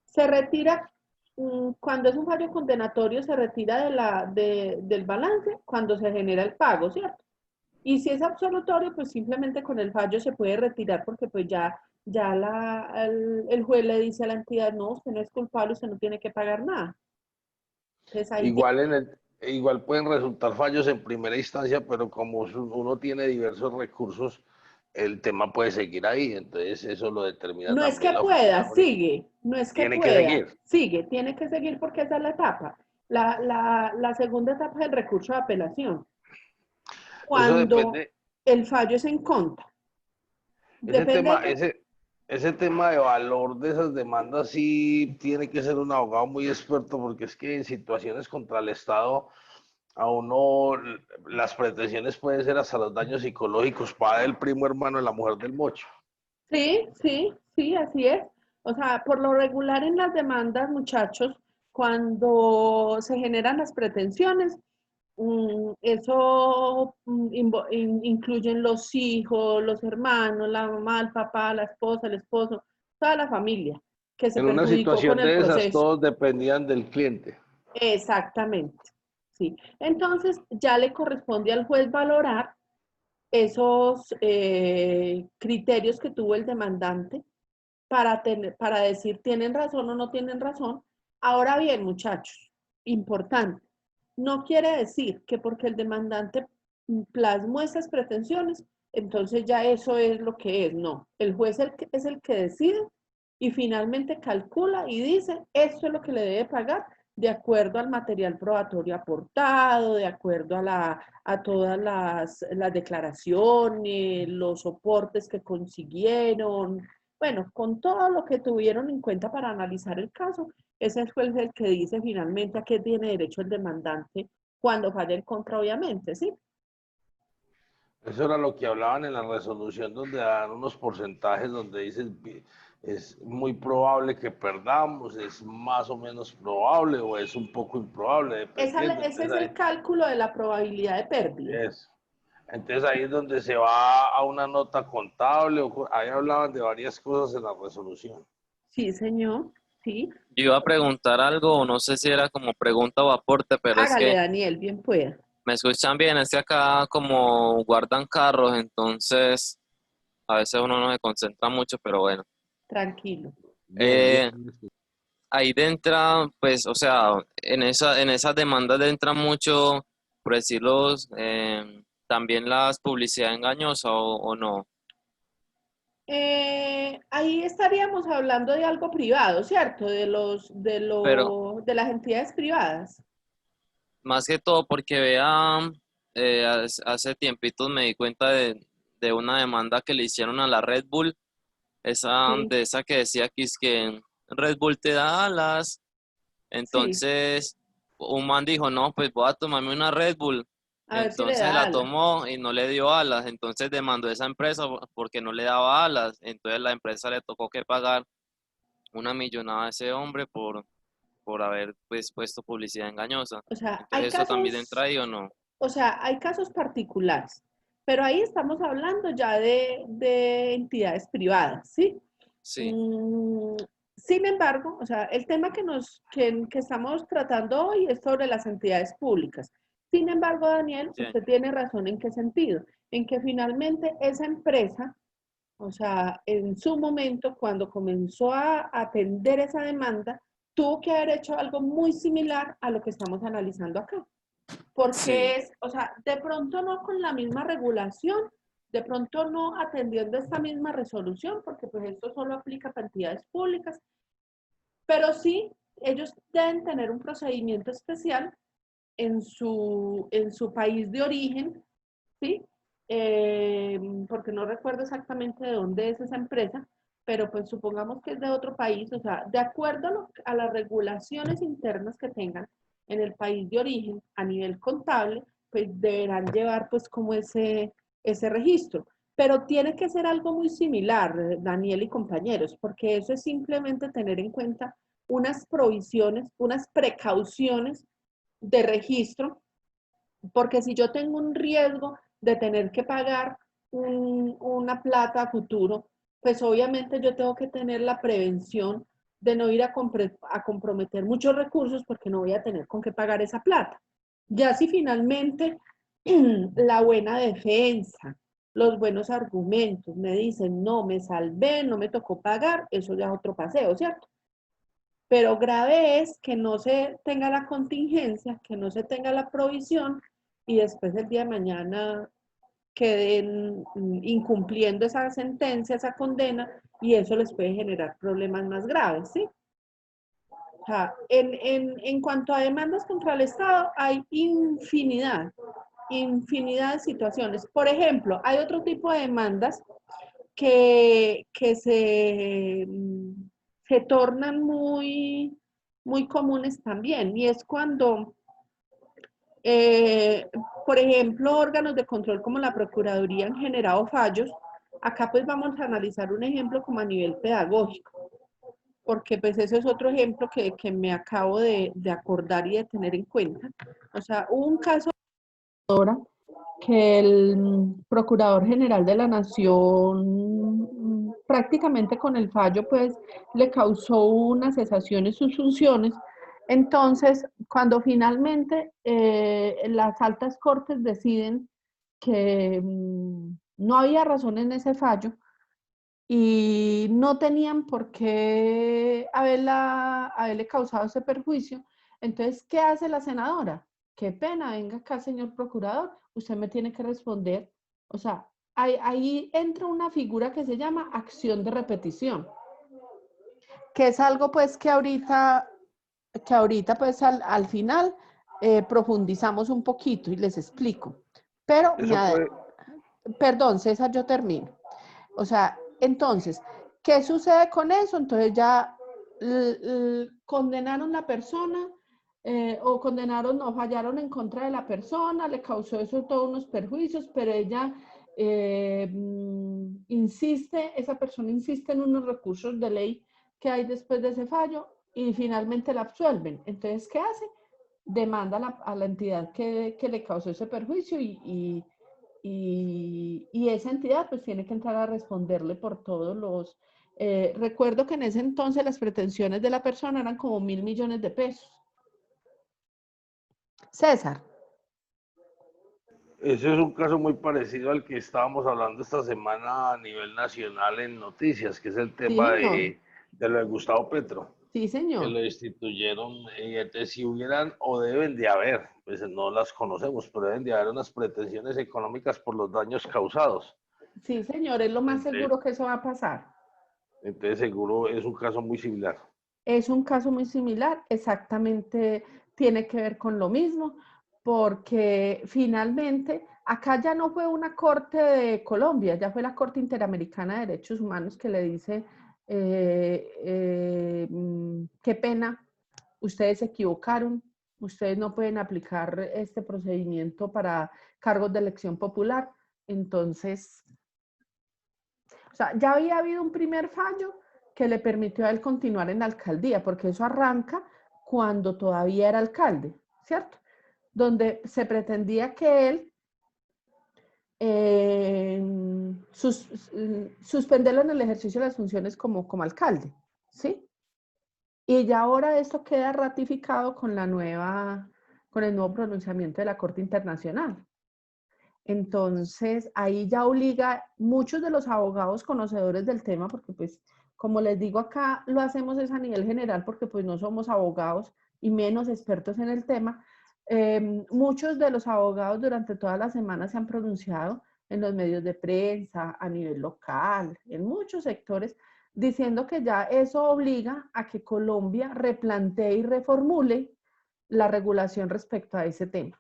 Se retira, cuando es un fallo condenatorio, se retira del balance cuando se genera el pago, ¿cierto? Y si es absolutorio, pues simplemente con el fallo se puede retirar porque pues ya el juez le dice a la entidad, no, usted no es culpable, usted no tiene que pagar nada. Entonces ahí ya. Igual pueden resultar fallos en primera instancia, pero como uno tiene diversos recursos, el tema puede seguir ahí. Entonces eso lo determina No es que también la pueda, oficina jurídica. sigue, no es que Tiene que pueda, seguir. sigue, tiene que seguir porque esa es la etapa. La segunda etapa es el recurso de apelación, Eso cuando depende. el fallo es en contra. Ese Depende tema, de que, ese tema de valor de esas demandas sí tiene que ser un abogado muy experto, porque es que en situaciones contra el Estado a uno las pretensiones pueden ser hasta los daños psicológicos para el primo hermano de la mujer del mocho. sí, así es. O sea, por lo regular en las demandas, muchachos, cuando se generan las pretensiones, eso incluyen los hijos, los hermanos, la mamá, el papá, la esposa, el esposo, toda la familia que se En una perjudicó con situación el de esas, proceso. todos dependían del cliente. Exactamente, sí. Entonces ya le corresponde al juez valorar esos criterios que tuvo el demandante para decir tienen razón o no tienen razón. Ahora bien, muchachos, importante, no quiere decir que porque el demandante plasmó esas pretensiones, entonces ya eso es lo que es. No, el juez es el que decide y finalmente calcula y dice, esto es lo que le debe pagar de acuerdo al material probatorio aportado, de acuerdo a todas las declaraciones, los soportes que consiguieron, bueno, con todo lo que tuvieron en cuenta para analizar el caso, ese fue el que dice finalmente a qué tiene derecho el demandante cuando falla en contra, obviamente, ¿sí? Eso era lo que hablaban en la resolución, donde dan unos porcentajes donde dicen es muy probable que perdamos, es más o menos probable o es un poco improbable, dependiendo. Ese Entonces es el cálculo de la probabilidad de pérdida. entonces ahí es donde se va a una nota contable, ahí hablaban de varias cosas en la resolución. Sí, señor, sí. Yo iba a preguntar algo, no sé si era como pregunta o aporte, pero es Hágale, que Daniel, bien pueda. me escuchan bien, es que acá como guardan carros, entonces a veces uno no se concentra mucho, pero bueno. Tranquilo. Bien, bien. Eh, ahí entra, pues, o sea, en esas demandas entra mucho por decirlo, también las publicidad engañosa o no. Ahí estaríamos hablando de algo privado, ¿cierto? Pero De las entidades privadas. más que todo porque vean, hace tiempitos me di cuenta de una demanda que le hicieron a la Red Bull, Sí, de esa que decía que es que Red Bull te da alas. sí, Entonces un man dijo, no, pues voy a tomarme una Red Bull. a ver si le Entonces da la alas. tomó y no le dio alas. Entonces demandó a esa empresa porque no le daba alas. Entonces la empresa le tocó que pagar una millonada a ese hombre por haber pues puesto publicidad engañosa. O sea, Entonces eso también entra ahí o no. hay casos particulares, pero ahí estamos hablando ya de entidades privadas, ¿sí? Sí, Mm, sin embargo, o sea, el tema que estamos tratando hoy es sobre las entidades públicas. Sin embargo, Daniel, sí, usted tiene razón en qué sentido, en que finalmente esa empresa, o sea, en su momento, cuando comenzó a atender esa demanda, tuvo que haber hecho algo muy similar a lo que estamos analizando acá. sí, Porque es, o sea, de pronto no con la misma regulación, de pronto no atendiendo esta misma resolución, porque pues esto solo aplica para entidades públicas, pero sí, ellos deben tener un procedimiento especial en su país de origen, ¿sí? Porque no recuerdo exactamente de dónde es esa empresa, pero pues supongamos que es de otro país, o sea, de acuerdo a las regulaciones internas que tengan en el país de origen a nivel contable, pues deberán llevar pues como ese registro. Pero tiene que ser algo muy similar, Daniel y compañeros, porque eso es simplemente tener en cuenta unas provisiones, unas precauciones de registro, porque si yo tengo un riesgo de tener que pagar una plata a futuro, pues obviamente yo tengo que tener la prevención de no ir a comprometer muchos recursos porque no voy a tener con qué pagar esa plata. Ya si finalmente la buena defensa, los buenos argumentos me dicen, no, me salvé, no me tocó pagar, eso ya es otro paseo, ¿cierto? Pero grave es que no se tenga la contingencia, que no se tenga la provisión y después el día de mañana queden incumpliendo esa sentencia, esa condena, y eso les puede generar problemas más graves, ¿sí? O sea, en cuanto a demandas contra el Estado, hay infinidad de situaciones. Por ejemplo, hay otro tipo de demandas que se tornan muy comunes también, y es cuando, eh, por ejemplo, órganos de control como la Procuraduría han generado fallos. Acá pues vamos a analizar un ejemplo como a nivel pedagógico, porque pues ese es otro ejemplo que me acabo de acordar y de tener en cuenta. O sea, hubo un caso ahora que el Procurador General de la Nación prácticamente con el fallo pues le causó una cesación en sus funciones. Entonces, cuando finalmente las altas cortes deciden que no había razón en ese fallo y no tenían por qué haberle causado ese perjuicio, entonces, ¿qué hace la senadora? Qué pena, venga acá, señor procurador, usted me tiene que responder. O sea, ahí entra una figura que se llama acción de repetición, que es algo pues que ahorita pues al final profundizamos un poquito y les explico. Pero, Eso puede, perdón, César, yo termino. O sea, entonces, ¿qué sucede con eso? Entonces ya condenaron a la persona o condenaron o fallaron en contra de la persona, le causó eso todos unos perjuicios, pero ella insiste, esa persona insiste en unos recursos de ley que hay después de ese fallo y finalmente la absuelven. Entonces, ¿qué hace? Demanda a la entidad que le causó ese perjuicio y esa entidad pues tiene que entrar a responderle por todos los... recuerdo que en ese entonces las pretensiones de la persona eran como 1.000 millones de pesos. César. ese es un caso muy parecido al que estábamos hablando esta semana a nivel nacional en noticias, que es el Sí, tema señor. de lo de Gustavo Petro. Sí, que señor. lo instituyeron, y entonces si hubieran o deben de haber, pues no las conocemos, pero deben de haber unas pretensiones económicas por los daños causados. Sí, señor, es lo más Entonces, seguro que eso va a pasar. entonces seguro es un caso muy similar. Es un caso muy similar, exactamente tiene que ver con lo mismo, porque finalmente acá ya no fue una corte de Colombia, ya fue la Corte Interamericana de Derechos Humanos que le dice, qué pena, ustedes se equivocaron, ustedes no pueden aplicar este procedimiento para cargos de elección popular. Entonces, o sea, ya había habido un primer fallo que le permitió a él continuar en la alcaldía, porque eso arranca cuando todavía era alcalde, ¿cierto? Donde se pretendía que él suspenderlo en el ejercicio de las funciones como alcalde, ¿sí? Y ya ahora esto queda ratificado con con el nuevo pronunciamiento de la Corte Internacional. Entonces, ahí ya obliga muchos de los abogados conocedores del tema, porque pues, como les digo acá, lo hacemos es a nivel general, porque pues no somos abogados y menos expertos en el tema. Muchos de los abogados durante toda la semana se han pronunciado en los medios de prensa, a nivel local, en muchos sectores, diciendo que ya eso obliga a que Colombia replantee y reformule la regulación respecto a ese tema,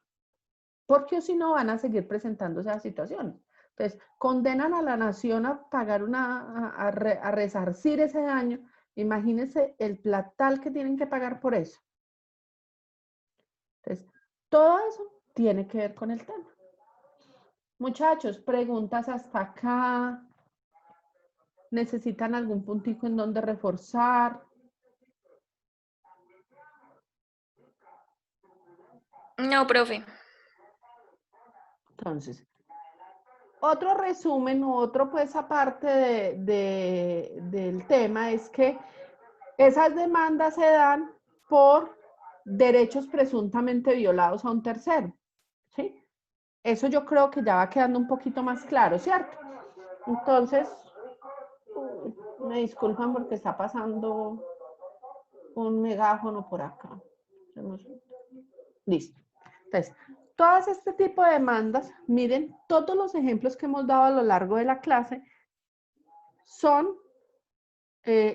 porque si no van a seguir presentándose esas situaciones. Entonces, condenan a la nación a pagar a resarcir ese daño. Imagínense el platal que tienen que pagar por eso. Entonces, todo eso tiene que ver con el tema. Muchachos, preguntas hasta acá. ¿Necesitan algún puntico en donde reforzar? No, profe. Entonces, otro resumen o otro pues aparte del tema es que esas demandas se dan por derechos presuntamente violados a un tercero, ¿sí? Eso yo creo que ya va quedando un poquito más claro, ¿cierto? Entonces, me disculpan porque está pasando un megáfono por acá. Listo. Entonces, todas este tipo de demandas, miren, todos los ejemplos que hemos dado a lo largo de la clase son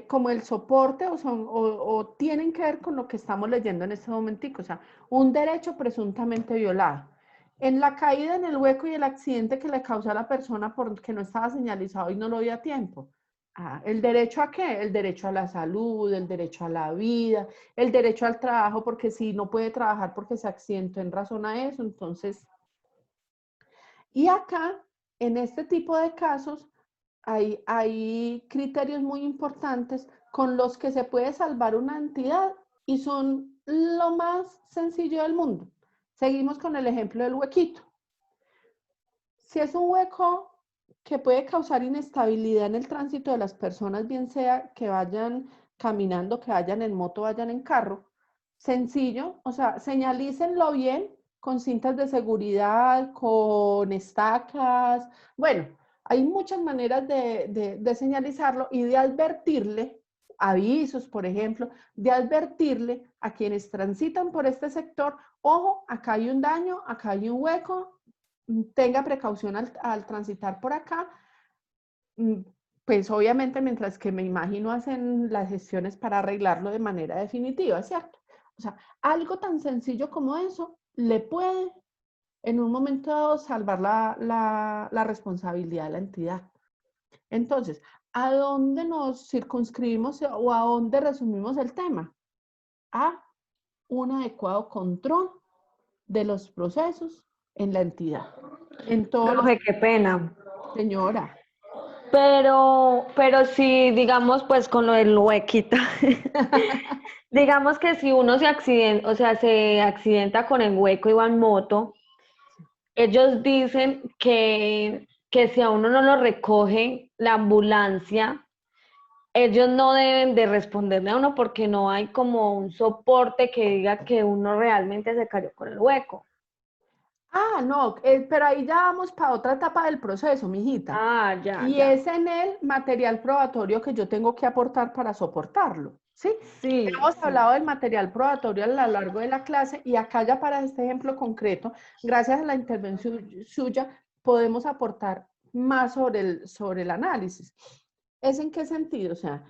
como el soporte o tienen que ver con lo que estamos leyendo en este momentico, o sea, un derecho presuntamente violado. En la caída en el hueco y el accidente que le causó a la persona porque no estaba señalizado y no lo vio a tiempo. ¿El derecho a qué? El derecho a la salud, el derecho a la vida, el derecho al trabajo, porque si no puede trabajar porque se accidentó en razón a eso, entonces. Y acá, en este tipo de casos, hay criterios muy importantes con los que se puede salvar una entidad y son lo más sencillo del mundo. Seguimos con el ejemplo del huequito. Si es un hueco que puede causar inestabilidad en el tránsito de las personas, bien sea que vayan caminando, que vayan en moto, vayan en carro, sencillo, o sea, señalícenlo bien con cintas de seguridad, con estacas, bueno, hay muchas maneras de señalizarlo y de advertirle, avisos, por ejemplo, de advertirle a quienes transitan por este sector, ojo, acá hay un daño, acá hay un hueco, tenga precaución al transitar por acá. Pues obviamente mientras que me imagino hacen las gestiones para arreglarlo de manera definitiva, ¿cierto? O sea, algo tan sencillo como eso le puede en un momento dado salvar la responsabilidad de la entidad. Entonces, ¿a dónde nos circunscribimos o a dónde resumimos el tema? A un adecuado control de los procesos en la entidad. En todos los... Profe, qué pena. Señora. Pero si, digamos, pues con lo del huequito, digamos que si uno se accidenta, o sea, se accidenta con el hueco y va en moto, ellos dicen que si a uno no lo recoge la ambulancia, ellos no deben de responderle a uno porque no hay como un soporte que diga que uno realmente se cayó con el hueco. Ah, no, pero ahí ya vamos para otra etapa del proceso, mijita. Ah, ya, Y ya. es en el material probatorio que yo tengo que aportar para soportarlo. ¿Sí? Sí, Hemos sí. hablado del material probatorio a lo largo de la clase y acá ya para este ejemplo concreto, gracias a la intervención suya, podemos aportar más sobre el análisis. ¿Es en qué sentido? O sea,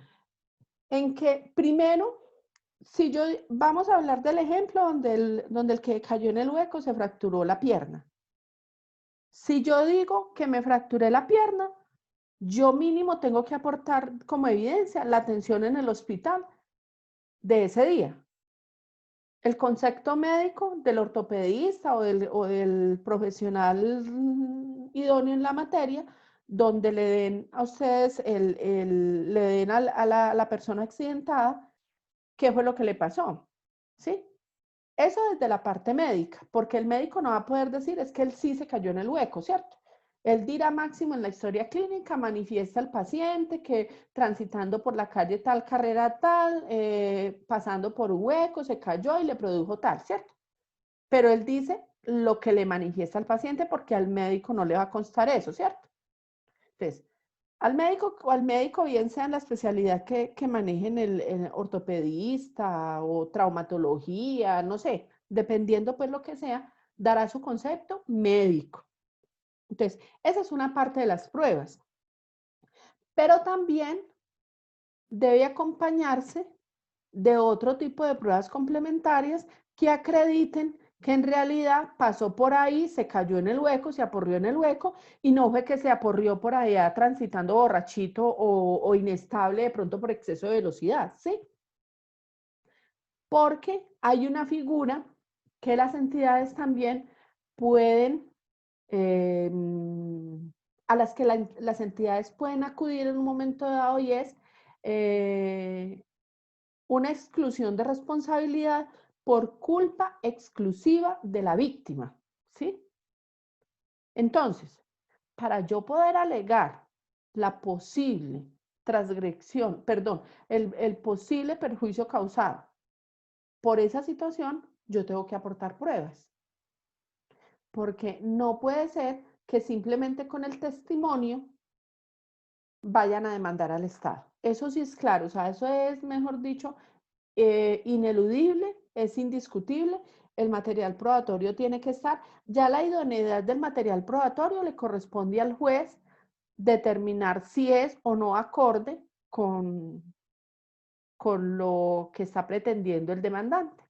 en que primero, si yo, vamos a hablar del ejemplo donde el que cayó en el hueco se fracturó la pierna. Si yo digo que me fracturé la pierna, yo mínimo tengo que aportar como evidencia la atención en el hospital de ese día. El concepto médico del ortopedista o del profesional idóneo en la materia, donde le den a ustedes, le den a la persona accidentada qué fue lo que le pasó, ¿sí? Eso desde la parte médica, porque el médico no va a poder decir es que él sí se cayó en el hueco, ¿cierto? Él dirá máximo en la historia clínica, manifiesta al paciente que transitando por la calle tal, carrera tal, pasando por un hueco, se cayó y le produjo tal, ¿cierto? Pero él dice lo que le manifiesta al paciente porque al médico no le va a constar eso, ¿cierto? Entonces, al médico, bien sea en la especialidad que manejen el ortopedista o traumatología, no sé, dependiendo pues lo que sea, dará su concepto médico. Entonces, esa es una parte de las pruebas. Pero también debe acompañarse de otro tipo de pruebas complementarias que acrediten que en realidad pasó por ahí, se cayó en el hueco, se aporrió en el hueco y no fue que se aporrió por allá transitando borrachito o inestable de pronto por exceso de velocidad, ¿sí? Porque hay una figura que las entidades también pueden, a las que las entidades pueden acudir en un momento dado y es una exclusión de responsabilidad por culpa exclusiva de la víctima, ¿sí? Entonces, para yo poder alegar la posible transgresión, perdón, el posible perjuicio causado por esa situación, yo tengo que aportar pruebas. Porque no puede ser que simplemente con el testimonio vayan a demandar al Estado. Eso sí es claro, o sea, eso es, mejor dicho, ineludible, es indiscutible. El material probatorio tiene que estar. Ya la idoneidad del material probatorio le corresponde al juez determinar si es o no acorde con lo que está pretendiendo el demandante.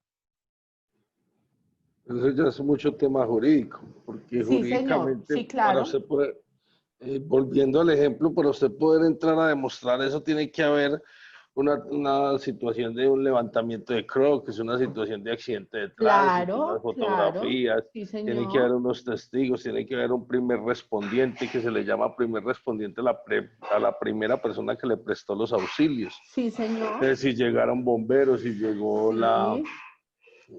Eso ya es mucho tema jurídico, porque Sí, señor, jurídicamente sí, para claro. usted poder, volviendo al ejemplo, para usted poder entrar a demostrar eso tiene que haber una situación de un levantamiento de croquis, una situación de accidente de tránsito, unas Claro, claro, fotografías, sí, tiene que haber señor. unos testigos, tiene que haber un primer respondiente que se le llama primer respondiente a la primera persona que le prestó los auxilios. Sí, señor. Entonces, si llegaron bomberos, si llegó Sí.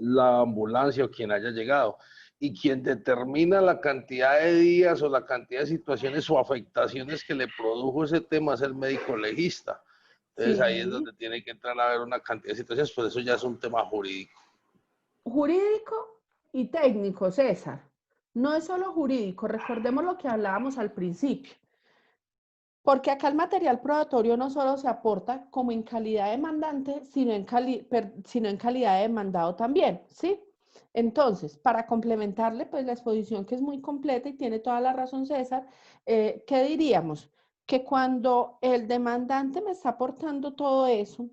la ambulancia o quien haya llegado. Y quien determina la cantidad de días o la cantidad de situaciones o afectaciones que le produjo ese tema es el médico legista. Entonces ahí es donde Sí. tiene que entrar a ver una cantidad de situaciones, pues eso ya es un tema jurídico. Jurídico y técnico, César. No es solo jurídico, recordemos lo que hablábamos al principio. Porque acá el material probatorio no solo se aporta como en calidad de demandante, sino en calidad de demandado también, ¿sí? Entonces, para complementarle, pues la exposición que es muy completa y tiene toda la razón César, ¿qué diríamos? Que cuando el demandante me está aportando todo eso,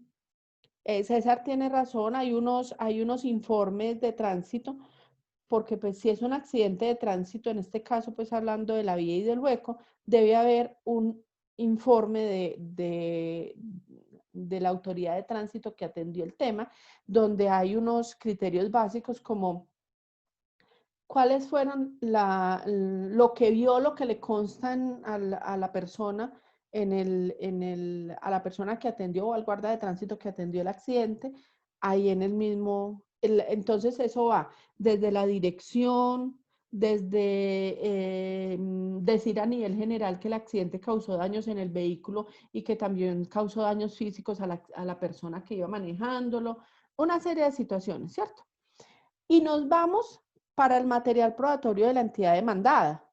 César tiene razón, hay unos informes de tránsito, porque pues si es un accidente de tránsito, en este caso pues hablando de la vía y del hueco, debe haber un informe de la autoridad de tránsito que atendió el tema, donde hay unos criterios básicos como cuáles fueron lo que vio, lo que le constan a la persona a la persona que atendió o al guarda de tránsito que atendió el accidente, ahí en el mismo, entonces eso va desde la dirección, desde decir a nivel general que el accidente causó daños en el vehículo y que también causó daños físicos a la persona que iba manejándolo, una serie de situaciones, ¿cierto? Y nos vamos para el material probatorio de la entidad demandada.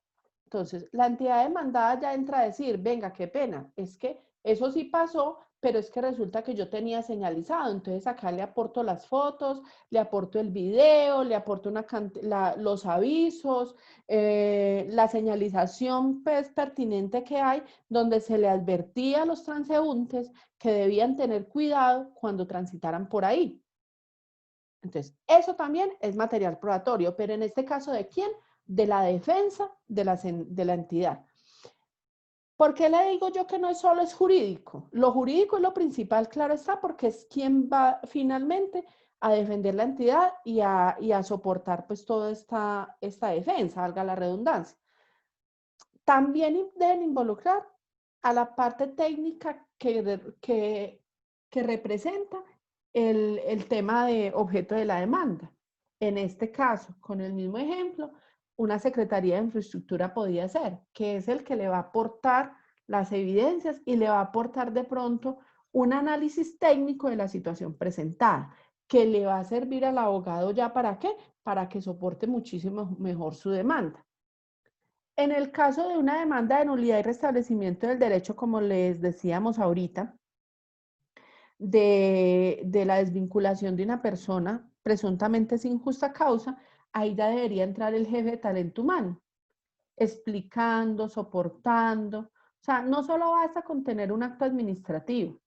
Entonces, la entidad demandada ya entra a decir, venga, qué pena, es que eso sí pasó, pero es que resulta que yo tenía señalizado, entonces acá le aporto las fotos, le aporto el video, le aporto los avisos, la señalización pues, pertinente que hay, donde se le advertía a los transeúntes que debían tener cuidado cuando transitaran por ahí. Entonces, eso también es material probatorio, pero en este caso, ¿de quién? De la defensa de la entidad. ¿Por qué le digo yo que no solo es jurídico? Lo jurídico es lo principal, claro está, porque es quien va finalmente a defender la entidad y a soportar pues toda esta defensa, valga la redundancia. También deben involucrar a la parte técnica que representa el tema de objeto de la demanda. En este caso, con el mismo ejemplo, una Secretaría de Infraestructura podría ser, que es el que le va a aportar las evidencias y le va a aportar de pronto un análisis técnico de la situación presentada, que le va a servir al abogado ya ¿para qué? Para que soporte muchísimo mejor su demanda. En el caso de una demanda de nulidad y restablecimiento del derecho, como les decíamos ahorita, de la desvinculación de una persona presuntamente sin justa causa, ahí ya debería entrar el jefe de talento humano, explicando, soportando. O sea, no solo basta con tener un acto administrativo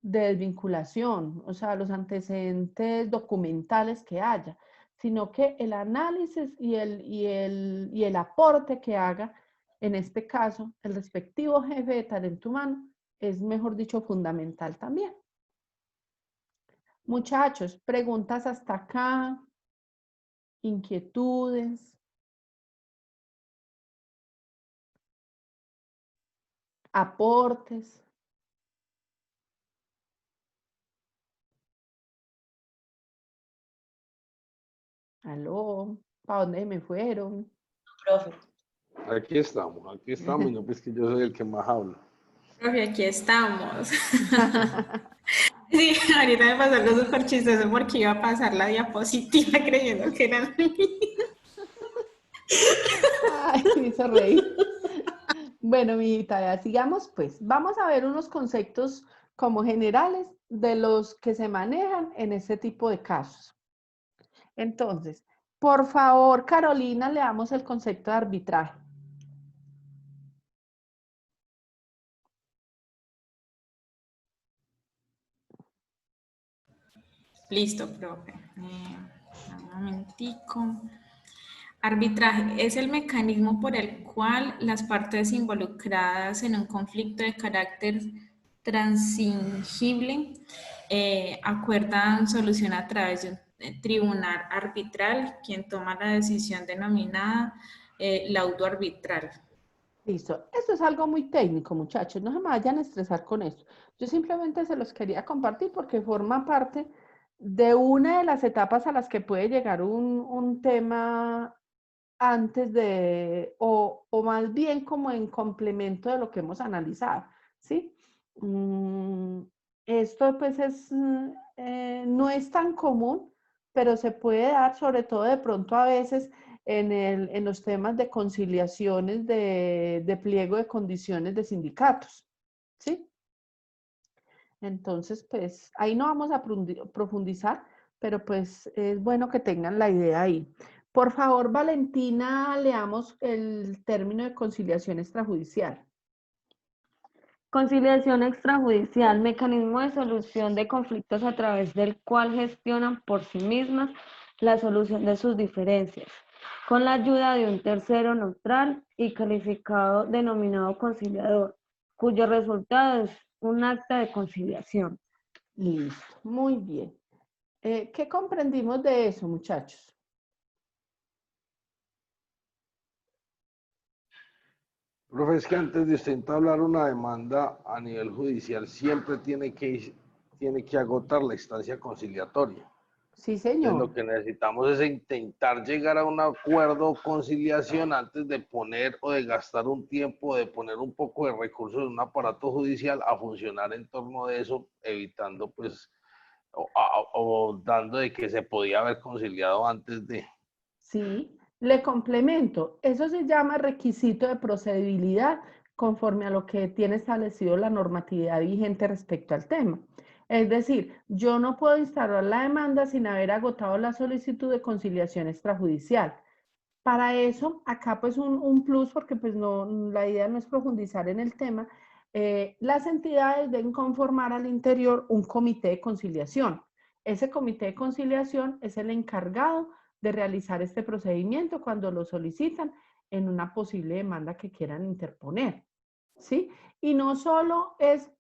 de desvinculación, o sea, los antecedentes documentales que haya, sino que el análisis y el aporte que haga, en este caso, el respectivo jefe de talento humano, es, mejor dicho, fundamental también. Muchachos, preguntas hasta acá, inquietudes, aportes. Aló, ¿para dónde me fueron? Profe. Aquí estamos, no, pues que yo soy el que más habla. Profe, aquí estamos. Sí, ahorita me pasó algo súper chistoso porque iba a pasar la diapositiva creyendo que era mí. Ay, me hizo reír. Bueno, mi tarea, sigamos pues. Vamos a ver unos conceptos como generales de los que se manejan en este tipo de casos. Entonces, por favor, Carolina, leamos el concepto de arbitraje. Listo, profe. Un momentico. Arbitraje es el mecanismo por el cual las partes involucradas en un conflicto de carácter transingible acuerdan solución a través de un tribunal arbitral, quien toma la decisión denominada laudo arbitral. Listo. Esto es algo muy técnico, muchachos. No se me vayan a estresar con esto. Yo simplemente se los quería compartir porque forma parte de una de las etapas a las que puede llegar un tema antes de, o más bien como en complemento de lo que hemos analizado, ¿sí? Esto pues no es tan común, pero se puede dar sobre todo de pronto a veces en los temas de conciliaciones de pliego de condiciones de sindicatos, ¿sí? Entonces, pues ahí no vamos a profundizar, pero pues es bueno que tengan la idea ahí. Por favor, Valentina, leamos el término de conciliación extrajudicial. Conciliación extrajudicial, mecanismo de solución de conflictos a través del cual gestionan por sí mismas la solución de sus diferencias, con la ayuda de un tercero neutral y calificado denominado conciliador, cuyo resultado es un acta de conciliación. Listo, muy bien. ¿Qué comprendimos de eso, muchachos? Profe, es que antes de usted entablar una demanda a nivel judicial, siempre tiene que agotar la instancia conciliatoria. Sí, Entonces, señor. lo que necesitamos es intentar llegar a un acuerdo o conciliación antes de poner o de gastar un tiempo, de poner un poco de recursos en un aparato judicial a funcionar en torno de eso, evitando pues, o dando de que se podía haber conciliado antes de... Sí, le complemento. Eso se llama requisito de procedibilidad conforme a lo que tiene establecido la normatividad vigente respecto al tema. Es decir, yo no puedo instaurar la demanda sin haber agotado la solicitud de conciliación extrajudicial. Para eso, acá pues un plus, porque pues no, la idea no es profundizar en el tema, las entidades deben conformar al interior un comité de conciliación. Ese comité de conciliación es el encargado de realizar este procedimiento cuando lo solicitan en una posible demanda que quieran interponer, ¿sí? Y no solo es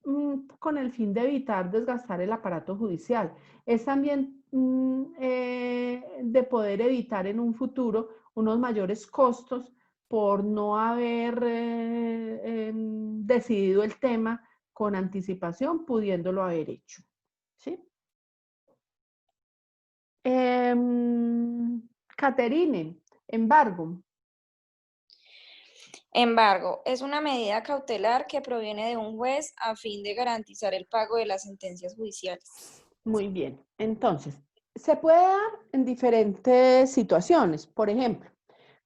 con el fin de evitar desgastar el aparato judicial, es también de poder evitar en un futuro unos mayores costos por no haber decidido el tema con anticipación, pudiéndolo haber hecho, ¿sí? Caterine, embargo. Embargo, es una medida cautelar que proviene de un juez a fin de garantizar el pago de las sentencias judiciales. Muy bien. Entonces, se puede dar en diferentes situaciones. Por ejemplo,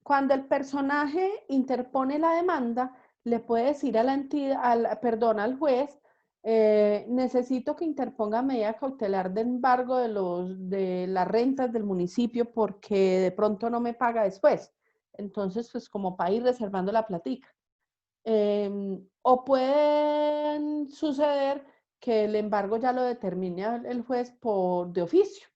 cuando el personaje interpone la demanda, le puede decir a la entidad, al juez, necesito que interponga medida cautelar de embargo de las rentas del municipio porque de pronto no me paga después. Entonces, pues como para ir reservando la platica. O pueden suceder que el embargo ya lo determine el juez de oficio.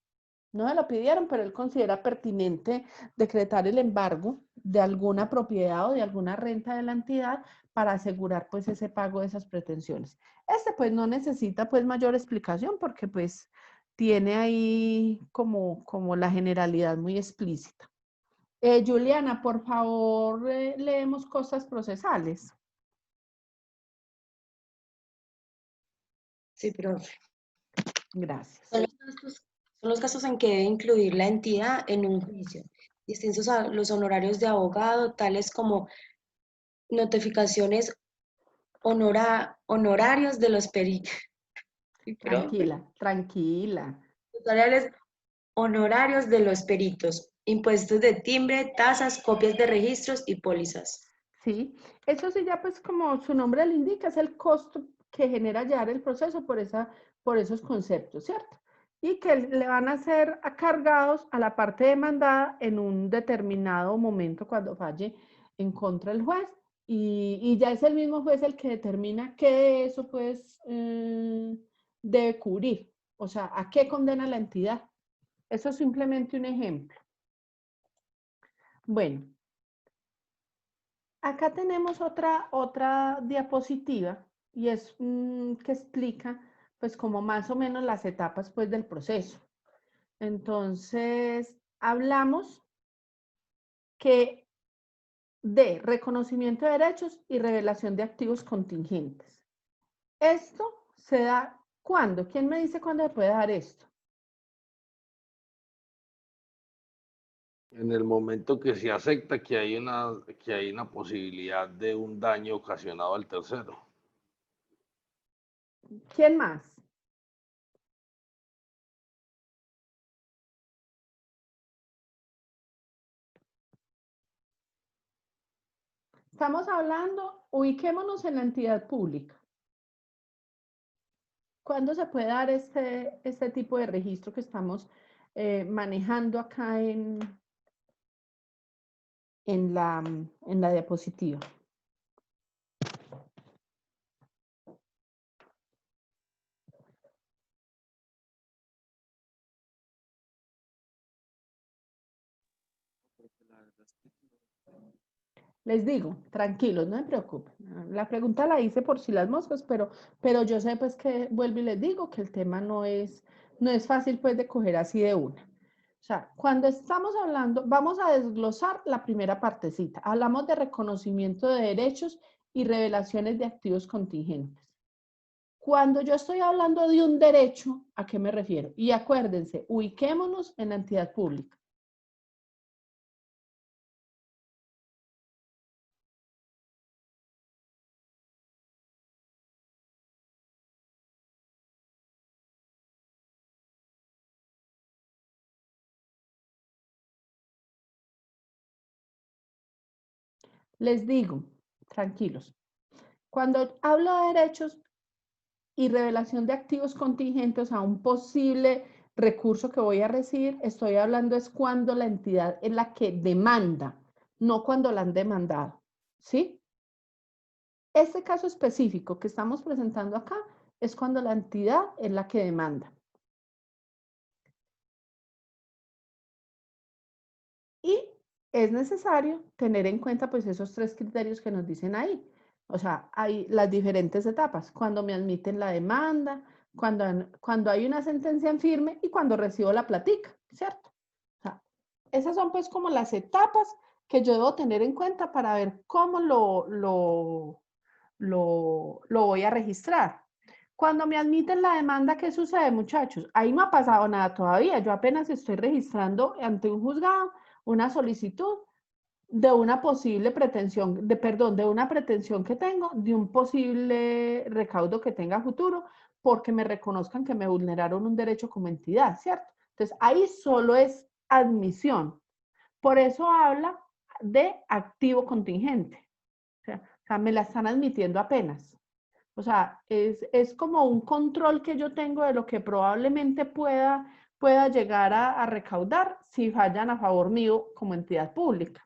No se lo pidieron, pero él considera pertinente decretar el embargo de alguna propiedad o de alguna renta de la entidad para asegurar pues ese pago de esas pretensiones. Este pues no necesita pues mayor explicación porque pues tiene ahí como la generalidad muy explícita. Juliana, por favor, leemos cosas procesales. Sí, profe. Gracias. Son los casos en que debe incluir la entidad en un juicio, distintos a los honorarios de abogado, tales como notificaciones honorarios de los peritos. Tranquila, tranquila. Honorarios de los peritos, impuestos de timbre, tasas, copias de registros y pólizas. Sí, eso sí ya pues como su nombre le indica, es el costo que genera llevar el proceso por esos conceptos, ¿cierto? Y que le van a ser cargados a la parte demandada en un determinado momento cuando falle en contra del juez y ya es el mismo juez el que determina qué de eso pues debe cubrir, o sea, a qué condena la entidad. Eso es simplemente un ejemplo. Bueno. Acá tenemos otra diapositiva y es que explica pues como más o menos las etapas pues del proceso. Entonces, hablamos que de reconocimiento de derechos y revelación de activos contingentes. Esto se da ¿cuándo? ¿Quién me dice cuándo se puede dar esto? En el momento que se acepta que hay una posibilidad de un daño ocasionado al tercero. ¿Quién más? Estamos hablando, ubiquémonos en la entidad pública. ¿Cuándo se puede dar este tipo de registro que estamos manejando acá en la diapositiva? Les digo, tranquilos, no se preocupen. La pregunta la hice por si las moscas, pero yo sé pues que vuelvo y les digo que el tema no es fácil pues de coger así de una. O sea, cuando estamos hablando, vamos a desglosar la primera partecita. Hablamos de reconocimiento de derechos y revelaciones de activos contingentes. Cuando yo estoy hablando de un derecho, ¿a qué me refiero? Y acuérdense, ubiquémonos en la entidad pública. Les digo, tranquilos, Cuando hablo de derechos y revelación de activos contingentes a un posible recurso que voy a recibir, estoy hablando es cuando la entidad es la que demanda, no cuando la han demandado, ¿sí? Este caso específico que estamos presentando acá es cuando la entidad es la que demanda. Y es necesario tener en cuenta pues esos 3 criterios que nos dicen ahí. O sea, hay las diferentes etapas, cuando me admiten la demanda, cuando hay una sentencia en firme y cuando recibo la platica, ¿cierto? O sea, esas son pues como las etapas que yo debo tener en cuenta para ver cómo lo voy a registrar. Cuando me admiten la demanda, ¿qué sucede, muchachos? Ahí no ha pasado nada todavía. Yo apenas estoy registrando ante un juzgado una solicitud de una posible pretensión, de una pretensión que tengo, de un posible recaudo que tenga futuro, porque me reconozcan que me vulneraron un derecho como entidad, ¿cierto? Entonces, ahí solo es admisión. Por eso habla de activo contingente. O sea, me la están admitiendo apenas. O sea, es como un control que yo tengo de lo que probablemente pueda llegar a recaudar si fallan a favor mío como entidad pública.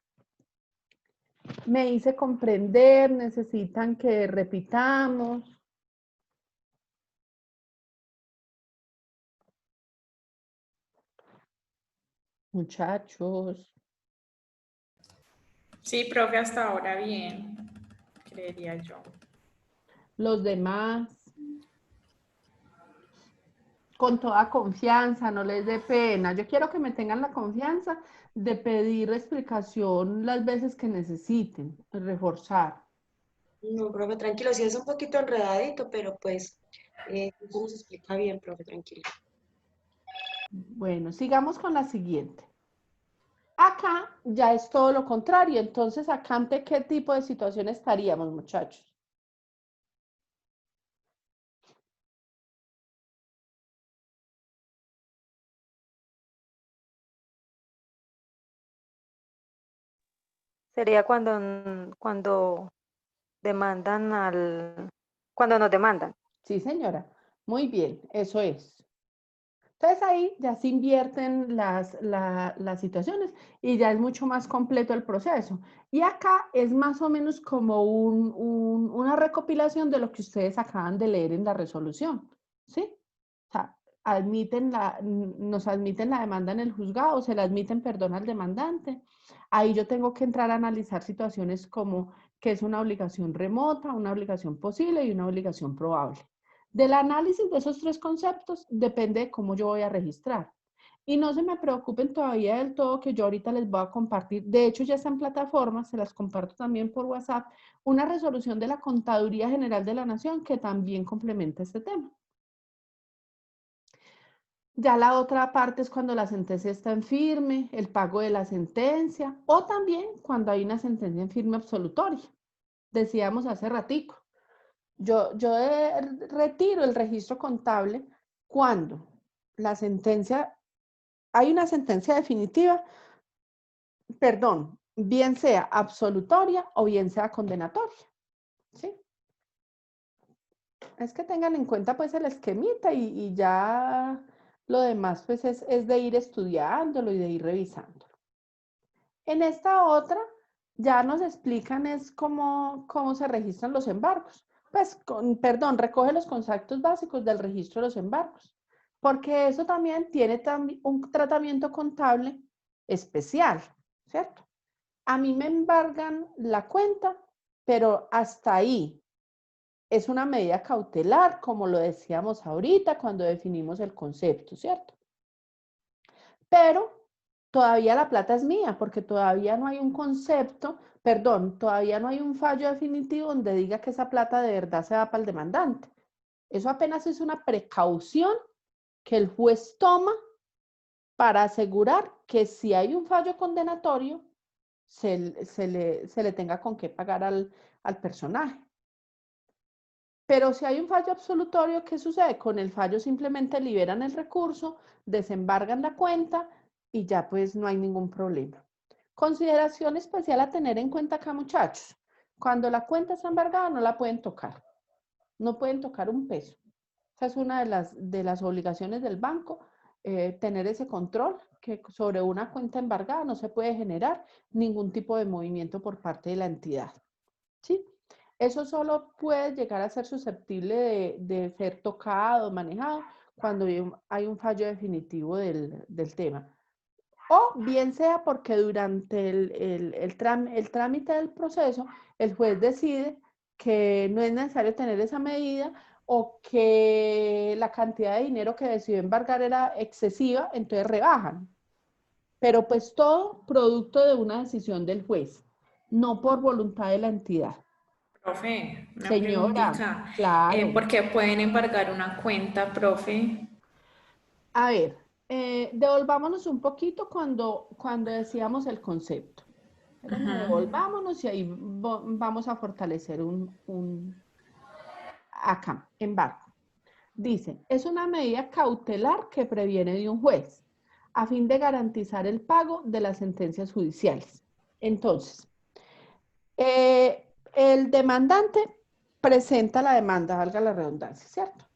Me hice comprender, necesitan que repitamos. Muchachos. Sí, profe, hasta ahora bien, creería yo. Los demás. Con toda confianza, no les dé pena. Yo quiero que me tengan la confianza de pedir explicación las veces que necesiten, reforzar. No, profe, tranquilo, sí es un poquito enredadito, pero pues eso nos explica bien, profe, tranquilo. Bueno, sigamos con la siguiente. Acá ya es todo lo contrario, entonces acá ante qué tipo de situación estaríamos, muchachos. Sería cuando cuando nos demandan. Sí, señora. Muy bien, eso es. Entonces ahí ya se invierten las situaciones y ya es mucho más completo el proceso. Y acá es más o menos como una recopilación de lo que ustedes acaban de leer en la resolución, ¿sí? O sea, nos admiten la demanda en el juzgado, se le admiten perdón al demandante. Ahí yo tengo que entrar a analizar situaciones como qué es una obligación remota, una obligación posible y una obligación probable. Del análisis de esos 3 conceptos depende de cómo yo voy a registrar. Y no se me preocupen todavía del todo que yo ahorita les voy a compartir, de hecho ya está en plataforma, se las comparto también por WhatsApp, una resolución de la Contaduría General de la Nación que también complementa este tema. Ya la otra parte es cuando la sentencia está en firme, el pago de la sentencia, o también cuando hay una sentencia en firme absolutoria. Decíamos hace ratico. Yo retiro el registro contable cuando hay una sentencia definitiva, perdón, bien sea absolutoria o bien sea condenatoria, ¿sí? Es que tengan en cuenta pues el esquemita y ya lo demás pues es de ir estudiándolo y de ir revisándolo. En esta otra ya nos explican es cómo se registran los embargos. Pues, recoge los conceptos básicos del registro de los embargos, porque eso también tiene un tratamiento contable especial, ¿cierto? A mí me embargan la cuenta, pero hasta ahí. Es una medida cautelar, como lo decíamos ahorita cuando definimos el concepto, ¿cierto? Pero todavía la plata es mía, porque todavía no hay un concepto, todavía no hay un fallo definitivo donde diga que esa plata de verdad se va para el demandante. Eso apenas es una precaución que el juez toma para asegurar que si hay un fallo condenatorio, se le tenga con qué pagar al personaje. Pero si hay un fallo absolutorio, ¿qué sucede? Con el fallo simplemente liberan el recurso, desembargan la cuenta y ya pues no hay ningún problema. Consideración especial a tener en cuenta acá, muchachos. Cuando la cuenta está embargada no la pueden tocar. No pueden tocar un peso. Esa es una de las obligaciones del banco, tener ese control, que sobre una cuenta embargada no se puede generar ningún tipo de movimiento por parte de la entidad. ¿Sí? Eso solo puede llegar a ser susceptible de ser tocado, manejado, cuando hay un fallo definitivo del tema. O bien sea porque durante el trámite del proceso, el juez decide que no es necesario tener esa medida o que la cantidad de dinero que decidió embargar era excesiva, entonces rebajan. Pero pues todo producto de una decisión del juez, no por voluntad de la entidad. Profe, una Señora, preguntita. claro. ¿Por qué pueden embargar una cuenta, profe? A ver, devolvámonos un poquito cuando decíamos el concepto. Espérenme, devolvámonos y ahí vamos a fortalecer acá, embargo. Dice, es una medida cautelar que previene de un juez a fin de garantizar el pago de las sentencias judiciales. Entonces, el demandante presenta la demanda, valga la redundancia, ¿cierto?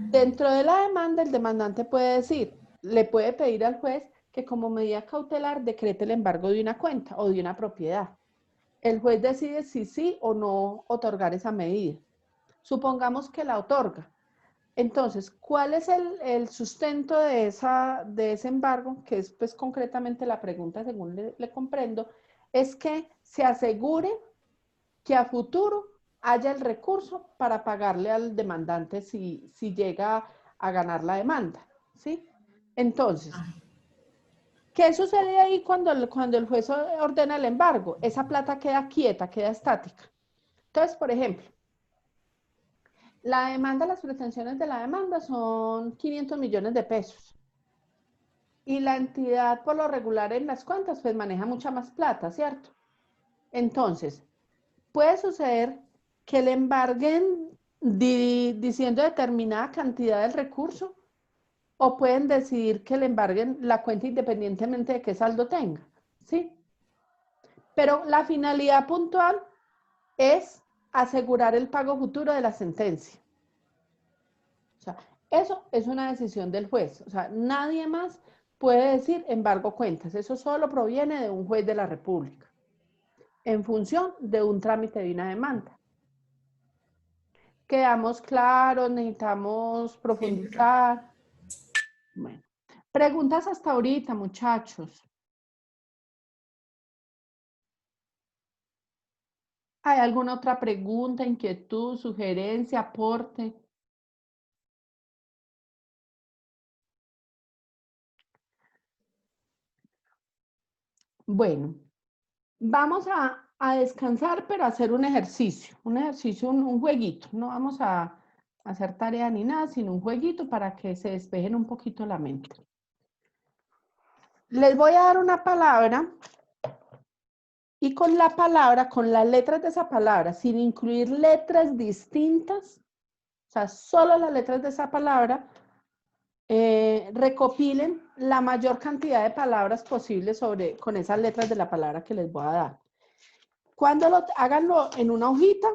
Dentro de la demanda, el demandante puede decir, le puede pedir al juez que como medida cautelar decrete el embargo de una cuenta o de una propiedad. El juez decide si sí o no otorgar esa medida. Supongamos que la otorga. Entonces, ¿cuál es el sustento de ese embargo? Que es pues concretamente la pregunta, según le comprendo, es que se asegure que a futuro haya el recurso para pagarle al demandante si llega a ganar la demanda, ¿sí? Entonces, ¿qué sucede ahí cuando el juez ordena el embargo? Esa plata queda quieta, queda estática. Entonces, por ejemplo, la demanda, las pretensiones de la demanda son 500 millones de pesos. Y la entidad, por lo regular en las cuentas, pues maneja mucha más plata, ¿cierto? Entonces, puede suceder que le embarguen diciendo determinada cantidad del recurso, o pueden decidir que le embarguen la cuenta independientemente de qué saldo tenga, ¿sí? Pero la finalidad puntual es asegurar el pago futuro de la sentencia. O sea, eso es una decisión del juez. O sea, nadie más puede decir embargo cuentas. Eso solo proviene de un juez de la República, en función de un trámite de una demanda. ¿Quedamos claros? ¿Necesitamos profundizar? Bueno, preguntas hasta ahorita, muchachos. ¿Hay alguna otra pregunta, inquietud, sugerencia, aporte? Bueno, vamos a descansar, pero a hacer un ejercicio, un jueguito. No vamos a hacer tarea ni nada, sino un jueguito para que se despejen un poquito la mente. Les voy a dar una palabra y con la palabra, con las letras de esa palabra, sin incluir letras distintas, o sea, solo las letras de esa palabra, recopilen la mayor cantidad de palabras posibles con esas letras de la palabra que les voy a dar. Háganlo en una hojita,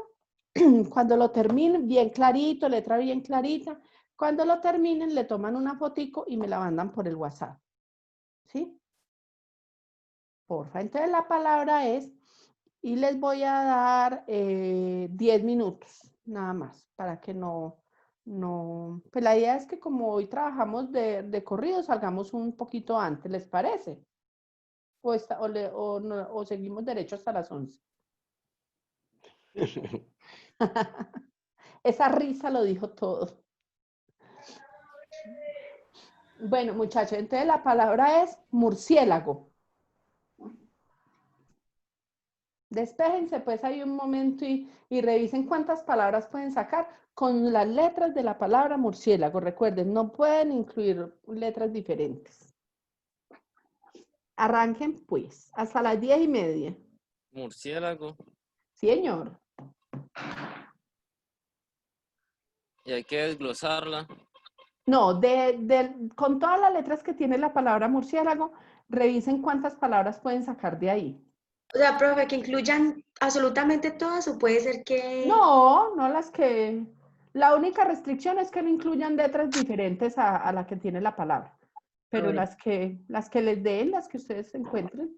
cuando lo terminen, bien clarito, letra bien clarita. Cuando lo terminen, le toman una fotico y me la mandan por el WhatsApp. ¿Sí? Porfa. Entonces la palabra es, y les voy a dar 10 minutos, nada más, para que no, pues la idea es que como hoy trabajamos de corrido, salgamos un poquito antes, ¿les parece? O seguimos derecho hasta las 11. Esa risa lo dijo todo. Bueno, muchachos, entonces la palabra es murciélago. Despéjense pues ahí un momento y revisen cuántas palabras pueden sacar con las letras de la palabra murciélago. Recuerden, no pueden incluir letras diferentes. Arranquen pues, hasta las 10:30. Murciélago. Sí, señor. Y hay que desglosarla. No, con todas las letras que tiene la palabra murciélago, revisen cuántas palabras pueden sacar de ahí. O sea, profe, que incluyan absolutamente todas o puede ser que... No, no las que... La única restricción es que no incluyan letras diferentes a la que tiene la palabra. Pero Ahora, las que les den, las que ustedes encuentren.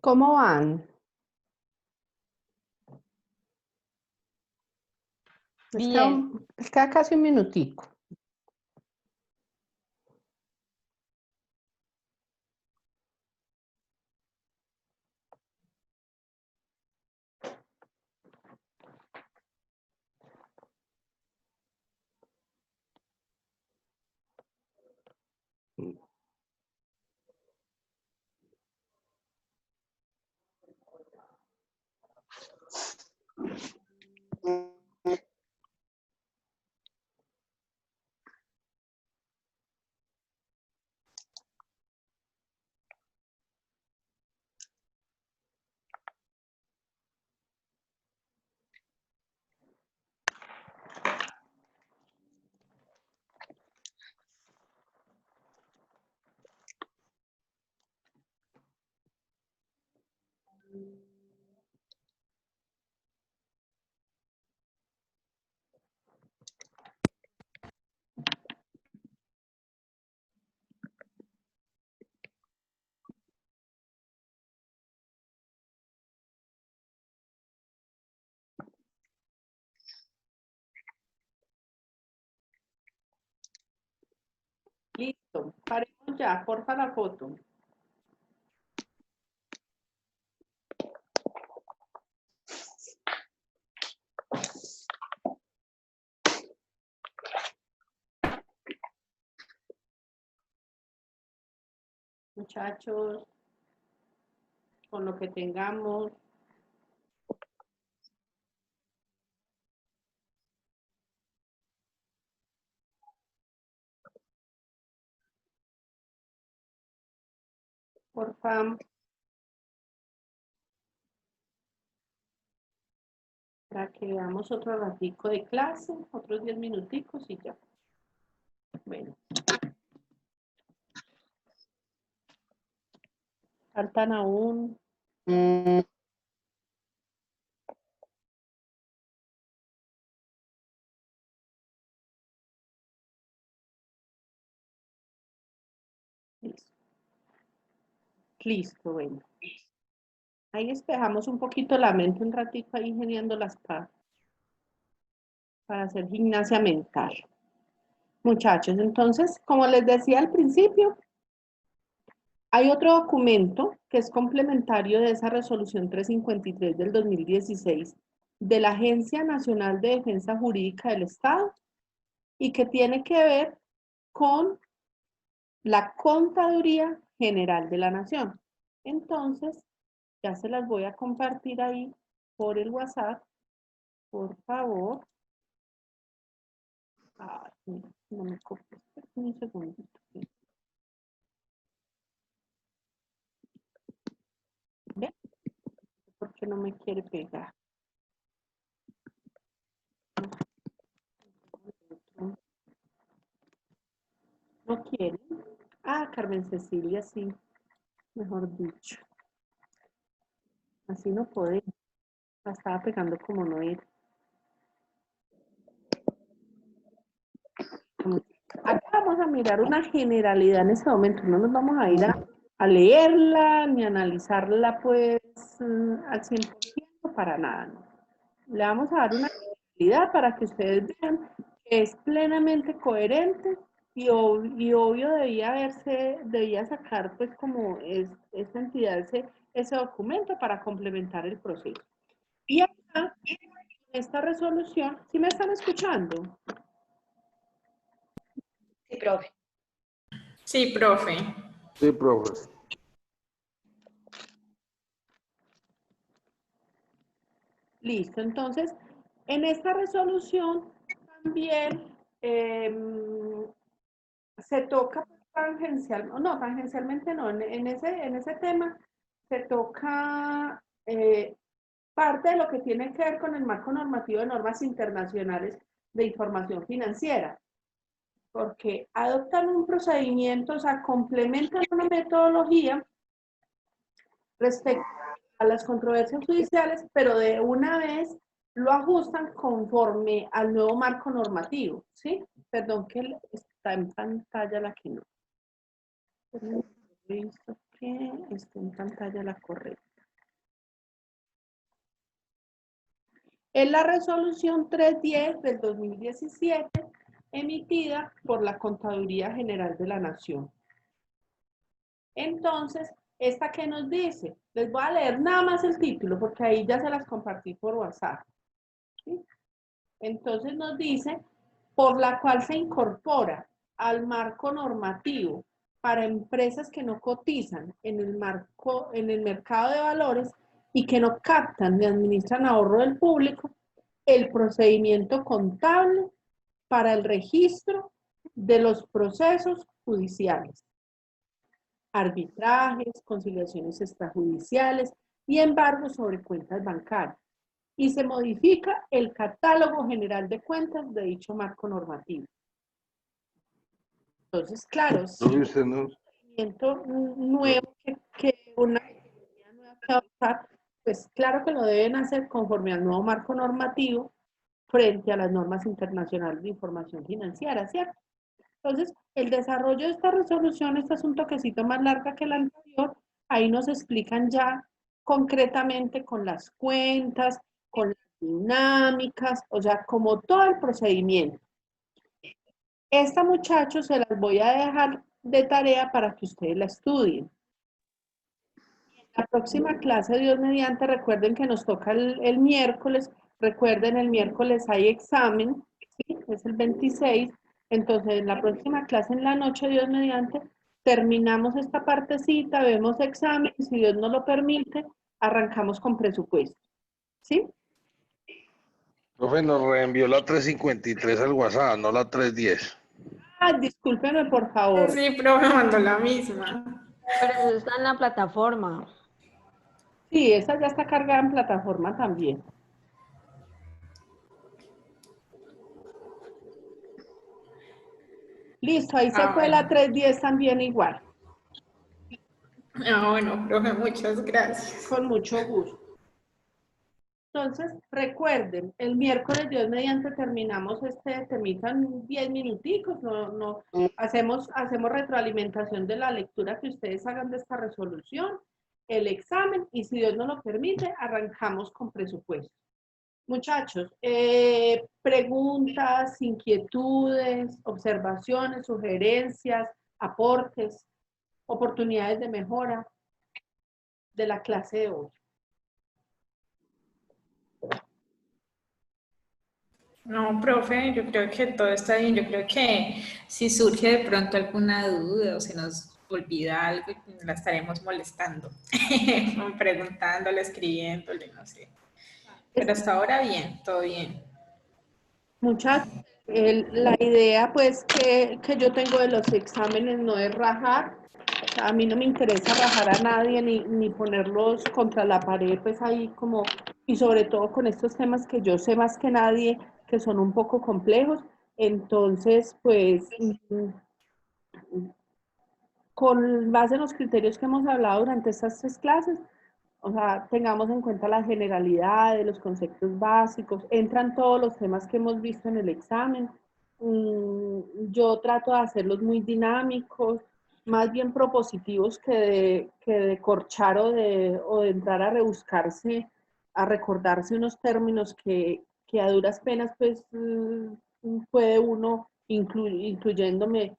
¿Cómo van? Bien. Les queda casi un minutico. Listo, paremos ya, porfa la foto. Muchachos, con lo que tengamos. Porfa. Para que veamos otro ratico de clase, otros 10 minuticos y ya. Bueno. Faltan aún. Listo. Listo, bueno. Ahí despejamos un poquito la mente un ratito ahí ingeniando las partes para hacer gimnasia mental. Muchachos, entonces, como les decía al principio, hay otro documento que es complementario de esa resolución 353 del 2016 de la Agencia Nacional de Defensa Jurídica del Estado y que tiene que ver con la Contaduría General de la Nación. Entonces, ya se las voy a compartir ahí por el WhatsApp, por favor. Ay, mira, no me copies, un segundito. ¿Ven? Porque no me quiere pegar. No quiere. Ah, Carmen Cecilia, sí. Mejor dicho. Así no puede. La estaba pegando como no era. Acá vamos a mirar una generalidad en este momento. No nos vamos a ir a leerla ni a analizarla pues al 100% para nada. ¿No? Le vamos a dar una generalidad para que ustedes vean que es plenamente coherente y obvio debía sacar pues como esta entidad, ese documento para complementar el proceso. Y acá, esta resolución, ¿sí me están escuchando? Sí, profe. Sí, profe. Sí, profe. Listo, entonces, en esta resolución también se toca tangencialmente no, en ese tema se toca parte de lo que tiene que ver con el marco normativo de normas internacionales de información financiera, porque adoptan un procedimiento, o sea, complementan una metodología respecto a las controversias judiciales, pero de una vez lo ajustan conforme al nuevo marco normativo, ¿sí? Perdón que está en pantalla la que no. que esté en pantalla la correcta. Es la resolución 310 del 2017 emitida por la Contaduría General de la Nación. Entonces, ¿esta qué nos dice? Les voy a leer nada más el título porque ahí ya se las compartí por WhatsApp. ¿Sí? Entonces nos dice, por la cual se incorpora al marco normativo para empresas que no cotizan en el mercado de valores y que no captan ni administran ahorro del público, el procedimiento contable para el registro de los procesos judiciales, arbitrajes, conciliaciones extrajudiciales y embargos sobre cuentas bancarias. Y se modifica el catálogo general de cuentas de dicho marco normativo. Entonces, claro, si un procedimiento nuevo que una economía nueva que va a usar, pues claro que lo deben hacer conforme al nuevo marco normativo frente a las normas internacionales de información financiera, ¿cierto? Entonces, el desarrollo de esta resolución, este es un toquecito más larga que la anterior, ahí nos explican ya concretamente con las cuentas, con las dinámicas, o sea, como todo el procedimiento. Esta, muchachos, se las voy a dejar de tarea para que ustedes la estudien. La próxima clase, Dios mediante, recuerden que nos toca el miércoles. Recuerden, el miércoles hay examen, ¿sí? Es el 26. Entonces, en la próxima clase en la noche, Dios mediante, terminamos esta partecita, vemos examen, y si Dios nos lo permite, arrancamos con presupuesto. ¿Sí? Profe, nos reenvió la 353 al WhatsApp, no la 310. Ah, discúlpenme, por favor. Sí, profe, mandó la misma. Pero eso está en la plataforma. Sí, esa ya está cargada en plataforma también. Listo, ahí se fue la 310 también igual. Ah, bueno, profe, muchas gracias. Con mucho gusto. Entonces, recuerden, el miércoles, Dios mediante, terminamos este temita en 10 minuticos, hacemos retroalimentación de la lectura que ustedes hagan de esta resolución, el examen, y si Dios nos lo permite, arrancamos con presupuesto. Muchachos, preguntas, inquietudes, observaciones, sugerencias, aportes, oportunidades de mejora de la clase de hoy. No, profe, yo creo que todo está bien. Yo creo que si surge de pronto alguna duda o se nos olvida algo, la estaremos molestando, preguntándole, escribiéndole, no sé. Pero hasta ahora bien, todo bien. Muchachos, la idea pues que yo tengo de los exámenes no es rajar. O sea, a mí no me interesa rajar a nadie ni ponerlos contra la pared, pues ahí como, y sobre todo con estos temas que yo sé más que nadie, que son un poco complejos. Entonces, pues, con base en los criterios que hemos hablado durante estas 3 clases, o sea, tengamos en cuenta las generalidades, los conceptos básicos, entran todos los temas que hemos visto en el examen. Yo trato de hacerlos muy dinámicos, más bien propositivos que de corchar o de entrar a rebuscarse, a recordarse unos términos que a duras penas pues puede uno, incluyéndome,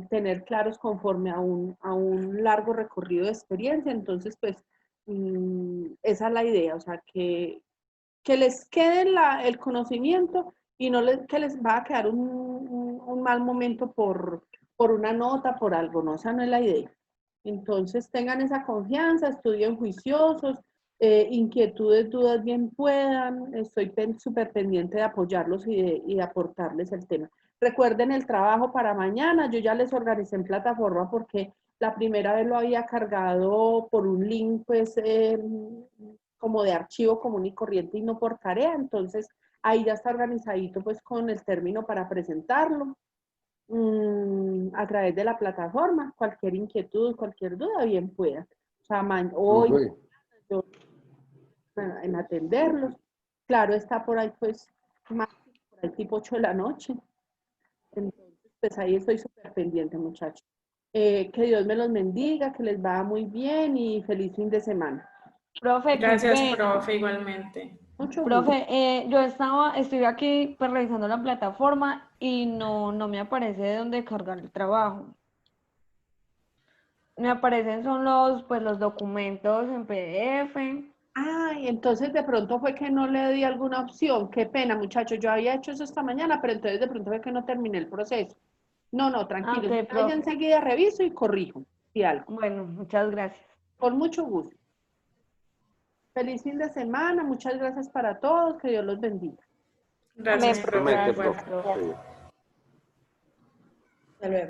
tener claros conforme a un largo recorrido de experiencia. Entonces, pues, esa es la idea, o sea, que les quede el conocimiento y no que les va a quedar un mal momento por una nota, por algo, no, esa no es la idea. Entonces tengan esa confianza, estudien juiciosos, inquietudes, dudas bien puedan, estoy súper pendiente de apoyarlos y de aportarles el tema. Recuerden el trabajo para mañana, yo ya les organicé en plataforma porque la primera vez lo había cargado por un link, pues, como de archivo común y corriente y no por tarea, entonces ahí ya está organizadito, pues, con el término para presentarlo a través de la plataforma. Cualquier inquietud, cualquier duda, bien pueda. O sea, hoy, yo, en atenderlos. Claro, está por ahí, pues, más por ahí tipo 8 de la noche. Entonces, pues ahí estoy súper pendiente, muchachos. Que Dios me los bendiga, que les vaya muy bien y feliz fin de semana. Profe, qué Gracias, pena. profe, igualmente. Mucho gusto. Profe, estoy aquí pues, revisando la plataforma y no me aparece de dónde cargar el trabajo. Me aparecen son los documentos en PDF. Ay, entonces de pronto fue que no le di alguna opción. Qué pena, muchachos. Yo había hecho eso esta mañana, pero entonces de pronto fue que no terminé el proceso. No, tranquilo. Ok, Yo ya profe. enseguida reviso y corrijo. Y algo. Bueno, muchas gracias. Con mucho gusto. Feliz fin de semana. Muchas gracias para todos. Que Dios los bendiga. Gracias, Amén, profe. Igualmente, Igual. profe. Sí. Hasta luego.